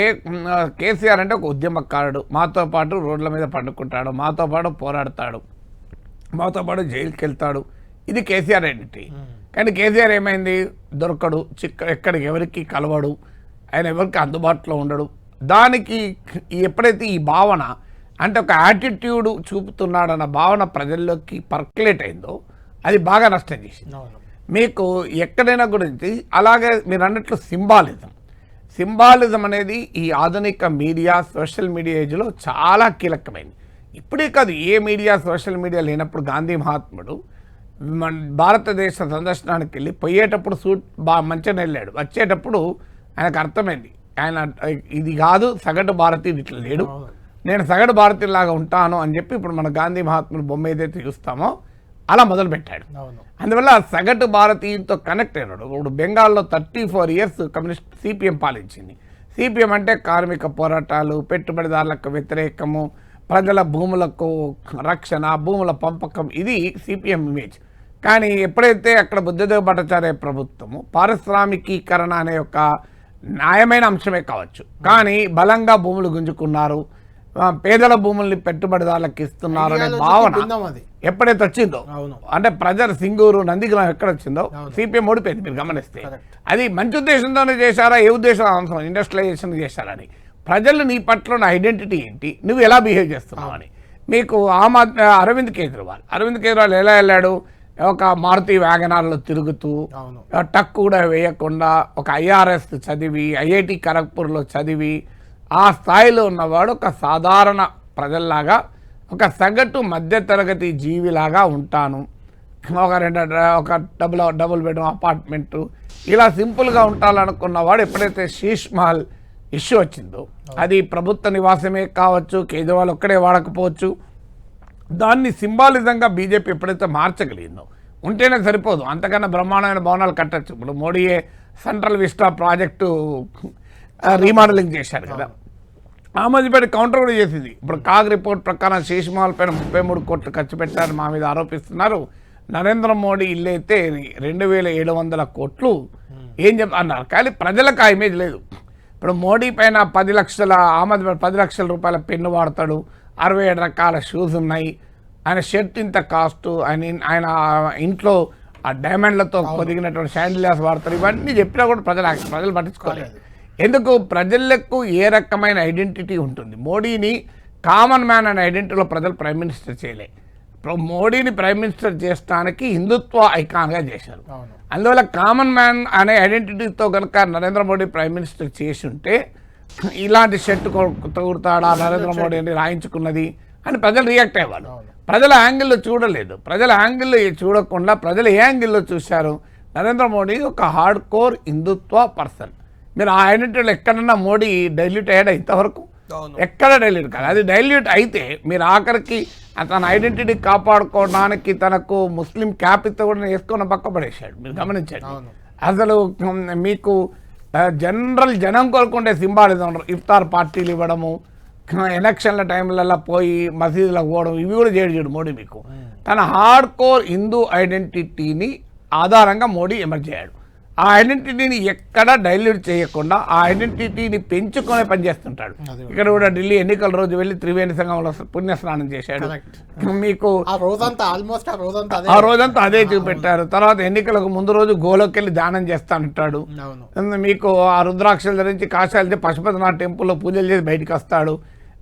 కేసీఆర్ అంటే ఒక ఉద్యమకారుడు, మాతో పాటు రోడ్ల మీద పండుకుంటాడు, మాతో పాటు పోరాడతాడు, మాతో పాటు జైలుకి వెళ్తాడు, ఇది కేసీఆర్ ఐడెంటిటీ. కానీ కేసీఆర్ ఏమైంది? దొరకడు, ఎక్కడికి ఎవరికి కలవడు, ఆయన ఎవరికి అందుబాటులో ఉండడు. దానికి ఎప్పుడైతే ఈ భావన, అంటే ఒక యాటిట్యూడ్ చూపుతున్నాడన్న భావన ప్రజల్లోకి పర్క్యులేట్ అయిందో అది బాగా నష్టం చేసింది మీకు ఎక్కడైనా గురించి. అలాగే మీరు అన్నట్లు సింబాలిజం అనేది ఈ ఆధునిక మీడియా, సోషల్ మీడియా ఏజ్లో చాలా కీలకమైంది. ఇప్పుడే కాదు, ఏ మీడియా, సోషల్ మీడియా లేనప్పుడు గాంధీ మహాత్ముడు భారతదేశ సందర్శనానికి వెళ్ళి పోయేటప్పుడు సూట్ మంచిగా వెళ్ళాడు, వచ్చేటప్పుడు ఆయనకు అర్థమైంది ఆయన ఇది కాదు సగటు భారతీయుడు ఇట్లా లేడు, నేను సగటు భారతీయులాగా ఉంటాను అని చెప్పి ఇప్పుడు మన గాంధీ మహాత్ముడు బొమ్మ ఏదైతే చూస్తామో అలా మొదలుపెట్టాడు. అందువల్ల సగటు భారతీయులతో కనెక్ట్ అయినాడు. ఇప్పుడు బెంగాల్లో 34 years కమ్యూనిస్ట్ సిపిఎం పాలించింది. సిపిఎం అంటే కార్మిక పోరాటాలు, పెట్టుబడిదారులకు వ్యతిరేకము, ప్రజల భూములకు రక్షణ, భూముల పంపకం, ఇది సిపిఎం ఇమేజ్. కానీ ఎప్పుడైతే అక్కడ బుద్ధదేవ్ భట్టాచార్య ప్రభుత్వము పారిశ్రామికీకరణ అనే ఒక న్యాయమైన అంశమే కావచ్చు, కానీ బలంగా భూములు గుంజుకున్నారు, పేదల భూముల్ని పెట్టుబడిదారులకు ఇస్తున్నారు అనే భావన ఎప్పుడైతే వచ్చిందో, అంటే ప్రజలు సింగూరు నందిగ్రామం ఎక్కడ వచ్చిందో సిపిఎం ఓడిపోయింది. మీరు గమనిస్తే అది మంచి ఉద్దేశంతోనే చేశారా, ఏ ఉద్దేశం అవసరం, ఇండస్ట్రియలైజేషన్ చేశారని. ప్రజలు నీ పట్ల ఉన్న ఐడెంటిటీ ఏంటి, నువ్వు ఎలా బిహేవ్ చేస్తున్నావు అని. మీకు అరవింద్ కేజ్రీవాల్ ఎలా వెళ్ళాడు, ఒక మారుతి వ్యాగనార్లో తిరుగుతూ టక్ కూడా వేయకుండా ఒక ఐఆర్ఎస్ చదివి, ఐఐటి ఖరగ్పూర్లో చదివి, ఆ స్థాయిలో ఉన్నవాడు ఒక సాధారణ ప్రజల్లాగా, ఒక సగటు మధ్యతరగతి జీవిలాగా ఉంటాను, ఒక డబుల్ బెడ్రూమ్ అపార్ట్మెంటు, ఇలా సింపుల్గా ఉంటాలనుకున్నవాడు ఎప్పుడైతే శీష్ మహల్ ఇష్యూ వచ్చిందో, అది ప్రభుత్వ నివాసమే కావచ్చు, కేజ్రీవాల్ ఒక్కడే వాడకపోవచ్చు, దాన్ని సింబాలిజంగా బీజేపీ ఎప్పుడైతే మార్చగలిగిందో, ఉంటేనే సరిపోదు, అంతకన్నా బ్రహ్మాండమైన భవనాలు కట్టచ్చు. ఇప్పుడు మోడీయే సెంట్రల్ విస్టా ప్రాజెక్టు రీమోడలింగ్ చేశారు కదా, ఆమ్ ఆద్మీ పార్టీ కౌంటర్ కూడా చేసింది. ఇప్పుడు కాగ్ రిపోర్ట్ ప్రకారం శీష్ మహల్ పైన 33 కోట్లు ఖర్చు పెట్టారని మా మీద ఆరోపిస్తున్నారు. నరేంద్ర మోడీ ఇల్లు అయితే 2700 కోట్లు ఏం అన్నారు, కానీ ప్రజలకు ఆ ఇమేజ్ లేదు. ఇప్పుడు మోడీ పైన 10 లక్షల ఆమ్ ఆద్మీ 10 లక్షల రూపాయల పెన్ను వాడతాడు, 67 రకాల షూస్ ఉన్నాయి, ఆయన షర్ట్ ఇంత కాస్ట్, ఆయన ఇంట్లో ఆ డైమండ్లతో పొదిగినటువంటి శాండిలియర్స్ వాడతారు. ఇవన్నీ చెప్పినా కూడా ప్రజలు పట్టించుకోలేదు. ఎందుకు, ప్రజలకు ఏ రకమైన ఐడెంటిటీ ఉంటుంది. మోడీని కామన్ మ్యాన్ అనే ఐడెంటిటీలో ప్రజలు ప్రైమ్ మినిస్టర్ చేయలే. మోడీని ప్రైమ్ మినిస్టర్ చేయడానికి హిందుత్వ ఐకాన్గా చేశారు. అందువల్ల కామన్ మ్యాన్ అనే ఐడెంటిటీతో కనుక నరేంద్ర మోడీ ప్రైమ్ మినిస్టర్ చేసి ఉంటే ఇలాంటి షర్ట్ కుడతాడా నరేంద్ర మోడీ అని రాయించుకున్నది అని ప్రజలు రియాక్ట్ అయ్యేవాళ్ళు. ప్రజల యాంగిల్లో చూడలేదు. ప్రజల యాంగిల్లో చూడకుండా ప్రజలు ఏ యాంగిల్లో చూశారు, నరేంద్ర మోడీ ఒక హార్డ్ కోర్ హిందుత్వ పర్సన్. మీరు ఆ ఐడెంటిటీలో ఎక్కడన్నా మోడీ డైల్యూట్ అయ్యాడా ఇంతవరకు? ఎక్కడ డైల్యూట్ కాదు. అది డైల్యూట్ అయితే మీరు ఆఖరికి తన ఐడెంటిటీ కాపాడుకోవడానికి తనకు ముస్లిం క్యాపితో కూడా వేసుకొని పక్కపడేశాడు. మీరు గమనించండి. అసలు మీకు జనం కోరుకుంటే సింబాలిజం, ఇఫ్తార్ పార్టీలు ఇవ్వడము, ఎలక్షన్ల టైంలలో పోయి మసీదులకు పోవడం, ఇవి కూడా చేయడు మోడీ. మీకు తన హార్డ్ కోర్ హిందూ ఐడెంటిటీని ఆధారంగా మోడీ ఎమర్జ్ అయ్యాడు. ఆ ఐడెంటిటీని ఎక్కడా డైల్యూట్ చేయకుండా ఆ ఐడెంటిటీని పెంచుకునే పనిచేస్తుంటాడు. ఇక్కడ కూడా ఢిల్లీ ఎన్నికల రోజు వెళ్ళి త్రివేణి సంఘంలో పుణ్యస్నానం చేశాడు. మీకు ఆ రోజంతా అదే చూపెట్టారు. తర్వాత ఎన్నికలకు ముందు రోజు గోలోకి వెళ్ళి దానం చేస్తానంటాడు. మీకు ఆ రుద్రాక్షల ధరించి కాశాలు పశుపతినాథ్ టెంపుల్లో పూజలు చేసి బయటకు వస్తాడు.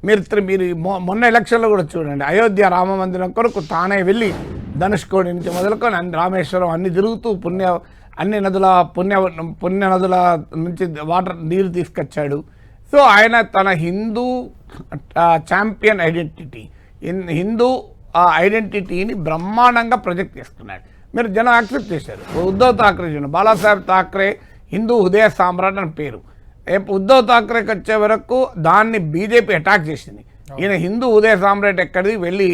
మీరు మొన్న ఎలక్షన్లో కూడా చూడండి, అయోధ్య రామ మందిరం కొరకు తానే వెళ్ళి ధనుష్కోడి నుంచి మొదలుకొని రామేశ్వరం అన్ని తిరుగుతూ అన్ని పుణ్య నదుల నుంచి నీరు తీసుకొచ్చాడు. సో ఆయన తన హిందూ ఛాంపియన్ ఐడెంటిటీ, హిందూ ఐడెంటిటీని బ్రహ్మాండంగా ప్రొజెక్ట్ చేస్తున్నాడు. మీరు జనం యాక్సెప్ట్ చేశారు. ఉద్ధవ్ ఠాక్రే చూడండి, బాలాసాహెబ్ ఠాక్రే హిందూ ఉదయ సామ్రాట్ అని పేరు. ఉద్ధవ్ ఠాక్రేకి వచ్చే వరకు దాన్ని బీజేపీ అటాక్ చేసింది. ఈయన హిందూ ఉదయ సామ్రాట్ ఎక్కడిది వెళ్ళి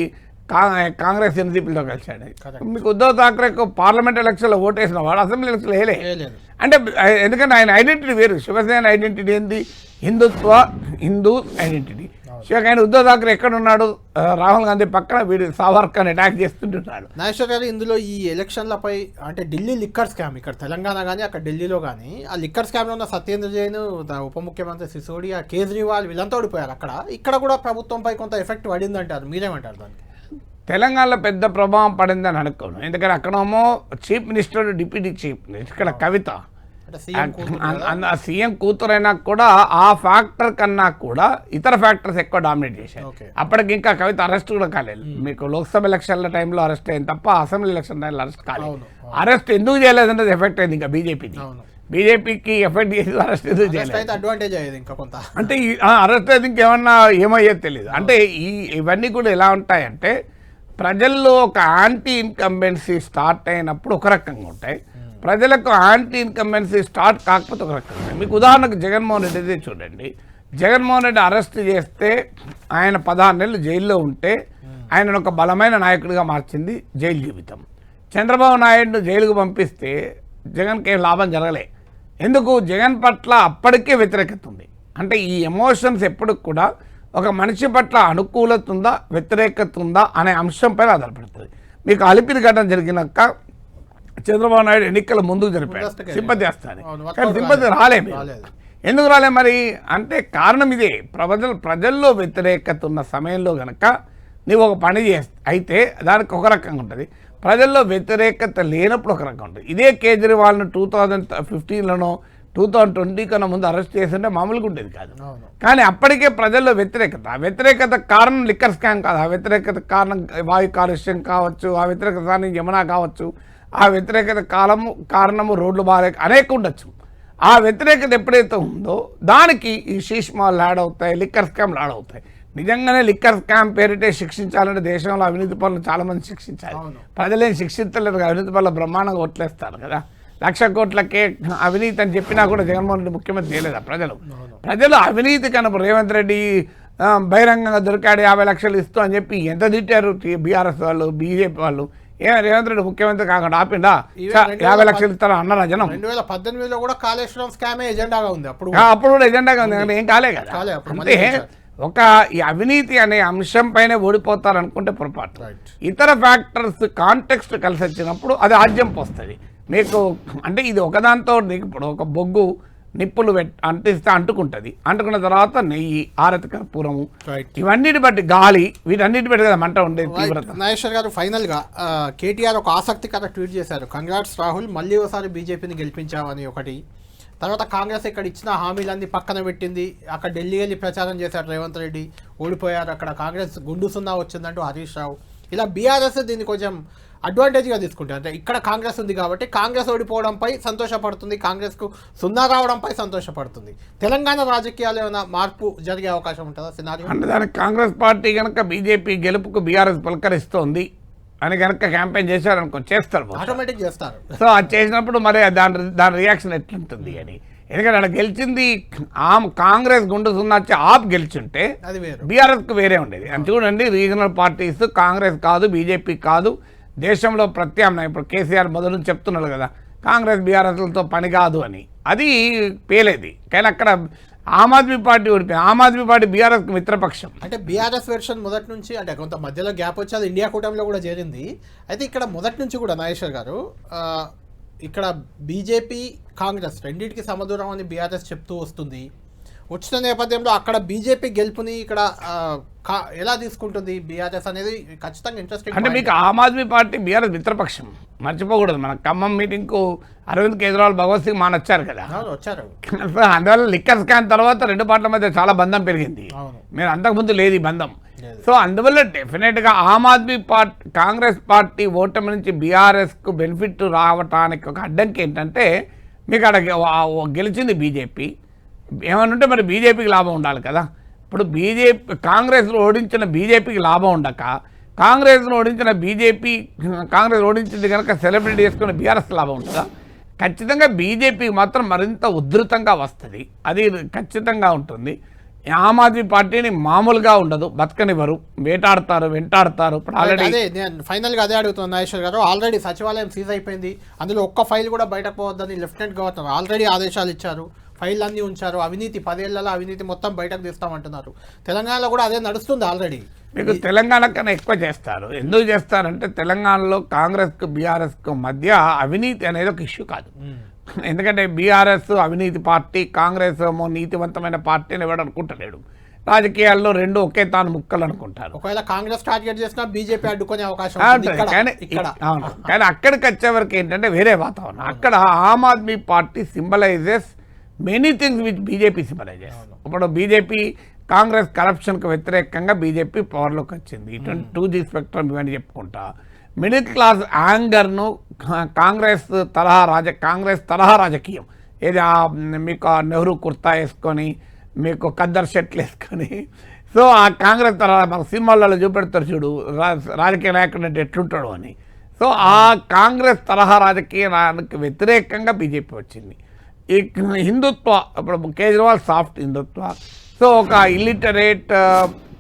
కాంగ్రెస్ ఎన్సీపీలో కలిశాడు. మీకు ఉద్ధవ్ ఠాక్రేకు పార్లమెంట్ ఎలక్షన్లో ఓటేసిన వాడు అసెంబ్లీ ఎలక్షన్లో వేయలే. అంటే ఎందుకంటే ఆయన ఐడెంటిటీ వేరు. శివసేన ఐడెంటిటీ ఏంటి, హిందూ ఐడెంటిటీ. ఆయన ఉద్ధవ్ ఠాక్రే ఎక్కడున్నాడు, రాహుల్ గాంధీ పక్కన వీడు సావర్కర్ని అటాక్ చేస్తుంటున్నాడు. నాగేశ్వర్ గారు, ఇందులో ఈ ఎలక్షన్లపై అంటే ఢిల్లీ లిక్కర్ స్కామ్, ఇక్కడ తెలంగాణ కానీ అక్కడ ఢిల్లీలో కానీ ఆ లిక్కర్ స్కామ్లో ఉన్న సత్యేంద్ర జైన్, ఉప ముఖ్యమంత్రి సిసోడియా, కేజ్రీవాల్ వీళ్ళంతా ఓడిపోయారు. ఇక్కడ కూడా ప్రభుత్వంపై కొంత ఎఫెక్ట్ పడిందంటారు, మీరేమంటారు దానికి? తెలంగాణలో పెద్ద ప్రభావం పడిందని అనుకోను. ఎందుకంటే అక్కడేమో chief minister, deputy chief minister, ఇక్కడ కవిత సీఎం కూతురైనా కూడా ఆ ఫ్యాక్టర్ కన్నా కూడా ఇతర ఫ్యాక్టర్స్ ఎక్కువ డామినేట్ చేశాయి. అప్పటికి ఇంకా కవిత అరెస్ట్ కూడా కాలేదు. మీకు లోక్సభ ఎలక్షన్ల టైంలో అరెస్ట్ అయింది తప్ప అసెంబ్లీ ఎలక్షన్ టైంలో అరెస్ట్ కాలేదు. అరెస్ట్ ఎందుకు చేయలేదంటే ఎఫెక్ట్ అయింది ఇంకా బీజేపీకి ఎఫెక్ట్ చేసి అరెస్ట్ ఎందుకు చేయలేదు, అడ్వాంటేజ్ అయ్యేది ఇంకా కొంత. అంటే అరెస్ట్ అయితే ఇంకేమన్నా ఏమయ్యేది తెలియదు. అంటే ఇవన్నీ కూడా ఎలా ఉంటాయంటే ప్రజల్లో ఒక యాంటీ ఇన్కంబెన్సీ స్టార్ట్ అయినప్పుడు ఒక రకంగా ఉంటాయి, ప్రజలకు యాంటీ ఇన్కంబెన్సీ స్టార్ట్ కాకపోతే ఒక రకంగా ఉంటాయి. మీకు ఉదాహరణకు జగన్మోహన్ రెడ్డిదే చూడండి. జగన్మోహన్ రెడ్డి అరెస్ట్ చేస్తే ఆయన 16 నెలలు జైల్లో ఉంటే ఆయనను ఒక బలమైన నాయకుడిగా మార్చింది జైలు జీవితం. చంద్రబాబు నాయుడును జైలుకు పంపిస్తే జగన్కి ఏం లాభం జరగలే. ఎందుకు, జగన్ పట్ల అప్పటికే వ్యతిరేకత ఉంది. అంటే ఈ ఎమోషన్స్ ఎప్పుడు కూడా ఒక మనిషి పట్ల అనుకూలత ఉందా వ్యతిరేకత ఉందా అనే అంశంపై ఆధారపడుతుంది. మీకు అలిపిరి ఘటన జరిగినాక చంద్రబాబు నాయుడు ఎన్నికల ముందుకు జరిపాడు సింపతి చేస్తాను, కానీ సింపతి రాలేదు. ఎందుకు రాలే మరి అంటే కారణం ఇదే, ప్రజల్లో వ్యతిరేకత ఉన్న సమయంలో కనుక నీవు ఒక పని అయితే దానికి ఒక రకంగా ఉంటుంది, ప్రజల్లో వ్యతిరేకత లేనప్పుడు ఒక రకంగా ఉంటుంది. ఇదే కేజ్రీవాల్ను 2015లోనో 2020 కన్నా ముందు అరెస్ట్ చేస్తుంటే మామూలుగా ఉండేది కాదు. కానీ అప్పటికే ప్రజల్లో వ్యతిరేకత, ఆ వ్యతిరేకత కారణం లిక్కర్ స్కామ్ కాదు, ఆ వ్యతిరేకత కారణం వాయు కాలుష్యం కావచ్చు, ఆ వ్యతిరేకత కారణం యమునా కావచ్చు, ఆ వ్యతిరేకత కారణము రోడ్లు బాగా అనేక ఉండొచ్చు. ఆ వ్యతిరేకత ఎప్పుడైతే ఉందో దానికి ఈ శీష్మాలు యాడ్ అవుతాయి, లిక్కర్ స్కామ్లు యాడ్ అవుతాయి. నిజంగానే లిక్కర్ స్కామ్ పేరిటే శిక్షించాలంటే దేశంలో అవినీతి పనులు చాలామంది శిక్షించాలి, ప్రజలేం శిక్షించలేరు, అవినీతి పనులు బ్రహ్మాండంగా ఓట్లేస్తారు కదా. 1,00,000 కోట్లకే అవినీతి అని చెప్పినా కూడా జగన్మోహన్ రెడ్డి ముఖ్యమంత్రి చేయలేదా? ప్రజలు అవినీతి కనుక రేవంత్ రెడ్డి బహిరంగంగా దొరికాడు 50 లక్షలు ఇస్తూ అని చెప్పి ఎంత తిట్టారు బీఆర్ఎస్ వాళ్ళు, బీజేపీ వాళ్ళు. రేవంత్ రెడ్డి ముఖ్యమంత్రి కాకుండా ఆపిండా 50 లక్షలు ఇస్తారా అన్నారా జనం? 2018లో కూడా కాళేశ్వరం స్కామే ఎజెండాగా ఉంది, అప్పుడు కూడా ఎజెండాగా ఉంది, ఏం కాలే కదా. అంటే ఒక ఈ అవినీతి అనే అంశం పైన ఓడిపోతారు అనుకుంటే పొరపాటు. ఇతర ఫ్యాక్టర్స్ కాంటెక్స్ట్ కలిసి వచ్చినప్పుడు అది ఆజ్యం వస్తుంది మీకు. అంటే ఇది ఒకదాంతో ఇప్పుడు ఒక బొగ్గు నిప్పులు అంటిస్తే అంటుకుంటుంది, అంటుకున్న తర్వాత నెయ్యి, ఆరతి కర్పూరము, ఇవన్నిటి బట్టి గాలి, వీటన్నిటి బట్టి కదా మంట ఉండేది తీవ్రత. నాగేశ్వర్ గారు ఫైనల్గా కేటీఆర్ ఒక ఆసక్తికర ట్వీట్ చేశారు, కంగ్రాట్స్ రాహుల్, మళ్ళీ ఒకసారి బీజేపీని గెలిపించామని ఒకటి. తర్వాత కాంగ్రెస్ ఇక్కడ ఇచ్చిన హామీలన్నీ పక్కన పెట్టింది, అక్కడ ఢిల్లీ వెళ్ళి ప్రచారం చేశారు రేవంత్ రెడ్డి, ఓడిపోయారు, అక్కడ కాంగ్రెస్ గుండు సున్నా వచ్చిందంటూ హరీష్ రావు. ఇలా బీఆర్ఎస్ దీన్ని కొంచెం అడ్వాంటేజ్గా తీసుకుంటారు. అంటే ఇక్కడ కాంగ్రెస్ ఉంది కాబట్టి కాంగ్రెస్ ఓడిపోవడంపై సంతోషపడుతుంది, కాంగ్రెస్కు సున్నా రావడంపై సంతోషపడుతుంది. తెలంగాణ రాజకీయాలు ఏమైనా మార్పు జరిగే అవకాశం ఉంటుందా సినారియో? అంటే దానికి కాంగ్రెస్ పార్టీ కనుక బీజేపీ గెలుపుకు బీఆర్ఎస్ పలకరిస్తోంది అని కనుక క్యాంపెయిన్ చేశారనుకో, చేస్తారు, ఆటోమేటిక్ చేస్తారు. సో అది చేసినప్పుడు మరి దాని రియాక్షన్ ఎట్లుంటుంది అని. ఎందుకంటే అక్కడ గెలిచింది కాంగ్రెస్ గుండు సున్నా ఆప్ గెలిచుంటే బీఆర్ఎస్కు వేరే ఉండేది. అని చూడండి, రీజనల్ పార్టీస్ కాంగ్రెస్ కాదు, బీజేపీ కాదు, దేశంలో ప్రత్యామ్నాయం. ఇప్పుడు కేసీఆర్ మొదలు చెప్తున్నారు కదా కాంగ్రెస్ బీఆర్ఎస్లతో పని కాదు అని, అది పేలేది. కానీ అక్కడ ఆమ్ ఆద్మీ పార్టీ ఓడిపోయింది. ఆమ్ ఆద్మీ పార్టీ బీఆర్ఎస్కి మిత్రపక్షం. అంటే బీఆర్ఎస్ వెర్షన్ మొదటి నుంచి, అంటే కొంత మధ్యలో గ్యాప్ వచ్చి అది ఇండియా కూటమిలో కూడా చేరింది. అయితే ఇక్కడ మొదటి నుంచి కూడా నాగేశ్వర్ గారు ఇక్కడ బీజేపీ కాంగ్రెస్ రెండింటికి సమదూరం అని బీఆర్ఎస్ చెప్తూ వస్తుంది. వచ్చిన నేపథ్యంలో అక్కడ బీజేపీ గెలుపుని ఇక్కడ ఎలా తీసుకుంటుంది బీఆర్ఎస్ అనేది ఖచ్చితంగా ఇంట్రెస్టింగ్. అంటే మీకు ఆమ్ ఆద్మీ పార్టీ బీఆర్ఎస్ మిత్రపక్షం మర్చిపోకూడదు. మన ఖమ్మం మీటింగ్కు అరవింద్ కేజ్రీవాల్, భగవత్ సింగ్ మాన్ వచ్చారు కదా, వచ్చారు. అందువల్ల లిక్కర్ స్కాన్ తర్వాత రెండు పార్టీల మధ్య చాలా బంధం పెరిగింది. మీరు అంతకుముందు లేదు ఈ బంధం. సో అందువల్ల డెఫినెట్గా ఆమ్ ఆద్మీ పార్టీ, కాంగ్రెస్ పార్టీ ఓటమి నుంచి బీఆర్ఎస్కు బెనిఫిట్ రావటానికి ఒక అడ్డంకి ఏంటంటే మీకు అక్కడ గెలిచింది బీజేపీ, ఏమనుంటే మరి బీజేపీకి లాభం ఉండాలి కదా. ఇప్పుడు కాంగ్రెస్ను ఓడించిన బీజేపీకి లాభం ఉండక, కాంగ్రెస్ను ఓడించిన కాంగ్రెస్ ఓడించింది కనుక సెలబ్రేట్ చేసుకున్న బీఆర్ఎస్ లాభం ఉంటుందా? ఖచ్చితంగా బీజేపీకి మాత్రం మరింత ఉధృతంగా వస్తుంది, అది ఖచ్చితంగా ఉంటుంది. ఆమ్ ఆద్మీ పార్టీని మామూలుగా ఉండదు, బతకనివ్వరు, వెంటాడతారు. ఇప్పుడు ఆల్రెడీ ఫైనల్గా అదే అడుగుతున్నాను నాగేశ్వర్ గారు, ఆల్రెడీ సచివాలయం సీజ్ అయిపోయింది, అందులో ఒక్క ఫైల్ కూడా బయటకు పోవద్దని లెఫ్టినెంట్ గవర్నర్ ఆల్రెడీ ఆదేశాలు ఇచ్చారు, ఫైల్ అన్నీ ఉంచారు, అవినీతి 10 ఏళ్లలో అవినీతి మొత్తం బయటకు తీస్తామంటున్నారు. తెలంగాణలో కూడా అదే నడుస్తుంది ఆల్రెడీ. మీకు తెలంగాణ కన్నా ఎక్కువ చేస్తారు. ఎందుకు చేస్తారంటే తెలంగాణలో కాంగ్రెస్కు బీఆర్ఎస్కు మధ్య అవినీతి అనేది ఒక ఇష్యూ కాదు. ఎందుకంటే బీఆర్ఎస్ అవినీతి పార్టీ, కాంగ్రెస్ ఏమో నీతివంతమైన పార్టీ అని ఎవడు అనుకుంటలేడు. రాజకీయాల్లో రెండు ఒకే తాను ముక్కలు అనుకుంటారు. ఒకవేళ కాంగ్రెస్ టార్గెట్ చేసినా బీజేపీ అడ్డుకునే అవకాశం కానీ అక్కడికి వచ్చేవరకు ఏంటంటే వేరే వాతావరణం. అక్కడ Aam Aadmi party symbolises many things which BJP symbolises. ఇప్పుడు బీజేపీ కాంగ్రెస్ కరప్షన్కు వ్యతిరేకంగా బీజేపీ పవర్లోకి వచ్చింది, 2G స్పెక్ట్రమ్ ఇవన్నీ చెప్పుకుంటా. మిడిల్ క్లాస్ యాంగర్ను కాంగ్రెస్ తరహా రాజకీయం, ఏది మీకు నెహ్రూ కుర్తా వేసుకొని, మీకు ఖద్దర్ షర్ట్లు వేసుకొని, సో ఆ కాంగ్రెస్ తరహా మన సినిమాలలో చూపెడతారు చూడు రాజకీయ నాయకుడు అంటే ఎట్లుంటాడు అని. సో ఆ కాంగ్రెస్ తరహా రాజకీయానికి వ్యతిరేకంగా బీజేపీ వచ్చింది. ఈ హిందుత్వ, ఇప్పుడు కేజ్రీవాల్ సాఫ్ట్ హిందుత్వ, సో ఒక ఇల్లిటరేట్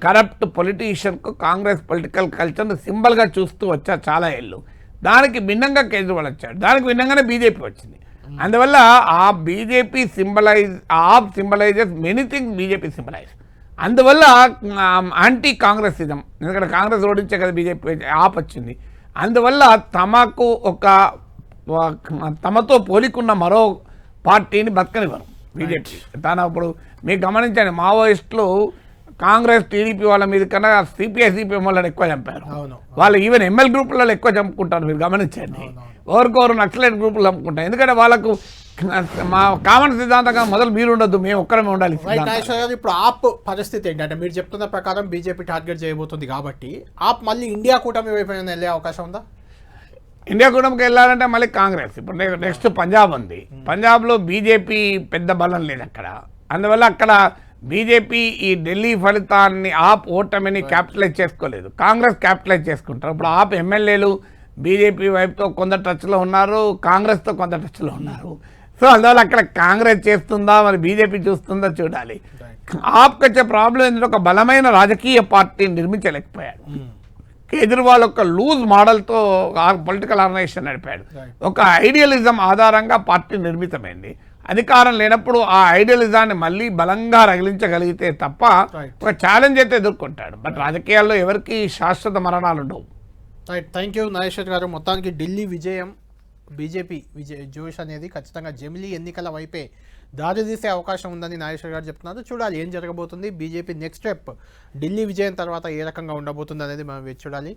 కరప్ట్ పొలిటీషియన్కు కాంగ్రెస్ పొలిటికల్ కల్చర్ను సింబల్గా చూస్తూ వచ్చా చాలా ఏళ్ళు. దానికి భిన్నంగా కేజ్రీవాల్ వచ్చాడు, దానికి భిన్నంగానే బీజేపీ వచ్చింది. అందువల్ల ఆ BJP AAP symbolises many things BJP symbolise. అందువల్ల యాంటీ కాంగ్రెసిజం, ఎందుకంటే కాంగ్రెస్ ఓడించే కదా బీజేపీ ఆప్ వచ్చింది. అందువల్ల తమకు తమతో పోలికున్న మరో పార్టీని బతకనివ్వరు బీజేపీ. ఇప్పుడు మీరు గమనించండి, మావోయిస్టులు కాంగ్రెస్ టీడీపీ వాళ్ళ మీద కన్నా సిపిఐ సిపిఎం వాళ్ళని ఎక్కువ చంపారు. వాళ్ళు ఈవెన్ ఎంఎల్ గ్రూపులలో ఎక్కువ చంపుకుంటారు, మీరు గమనించండి. ఎవరికొవరు నక్సలైట్ గ్రూపులు చంపుకుంటారు, ఎందుకంటే వాళ్ళకు మా కామన్ సిద్ధాంతంగా మొదలు మీరు ఉండొద్దు, మేము ఒక్కరమే ఉండాలి. ఇప్పుడు ఆప్ పరిస్థితి ఏంటంటే మీరు చెప్తున్న ప్రకారం బీజేపీ టార్గెట్ చేయబోతుంది కాబట్టి ఆప్ మళ్ళీ ఇండియా కూటమి వైపు వెళ్ళే అవకాశం ఉందా? ఇండియా కూటమికి వెళ్ళాలంటే మళ్ళీ కాంగ్రెస్. ఇప్పుడు నెక్స్ట్ పంజాబ్ ఉంది. పంజాబ్లో బీజేపీ పెద్ద బలం లేదు అక్కడ. అందువల్ల అక్కడ బీజేపీ ఈ ఢిల్లీ ఫలితాన్ని ఆప్ ఓటమిని క్యాపిటలైజ్ చేసుకోలేదు, కాంగ్రెస్ క్యాపిటలైజ్ చేసుకుంటారు. ఇప్పుడు ఆప్ ఎమ్మెల్యేలు బీజేపీ వైపుతో కొంత టచ్లో ఉన్నారు, కాంగ్రెస్తో కొంత టచ్లో ఉన్నారు. సో అందువల్ల అక్కడ కాంగ్రెస్ చేస్తుందా మరి బీజేపీ చూస్తుందా చూడాలి. ఆప్కి వచ్చే ప్రాబ్లం ఏంటంటే ఒక బలమైన రాజకీయ పార్టీని నిర్మించలేకపోయాడు. కేజ్రీవాల్ ఒక లూజ్ మోడల్తో పొలిటికల్ ఆర్గనైజేషన్ నడిపాడు. ఒక ఐడియలిజం ఆధారంగా పార్టీ నిర్మితమైంది. అధికారం లేనప్పుడు ఆ ఐడియలిజాన్ని మళ్ళీ బలంగా రగిలించగలిగితే తప్ప ఒక ఛాలెంజ్ అయితే ఎదుర్కొంటాడు. బట్ రాజకీయాల్లో ఎవరికి శాశ్వత మరణాలు ఉండవు. రైట్, థ్యాంక్ యూ నాగేశ్వర్ గారు. మొత్తానికి ఢిల్లీ విజయం, బీజేపీ జోష్ అనేది ఖచ్చితంగా జమిలీ ఎన్నికల వైపే దారి తీసే అవకాశం ఉందని నాగేశ్వర్ గారు చెప్తున్నారు. చూడాలి ఏం జరగబోతుంది. బీజేపీ నెక్స్ట్ స్టెప్ ఢిల్లీ విజయం తర్వాత ఏ రకంగా ఉండబోతుంది అనేది మనం వేచి చూడాలి.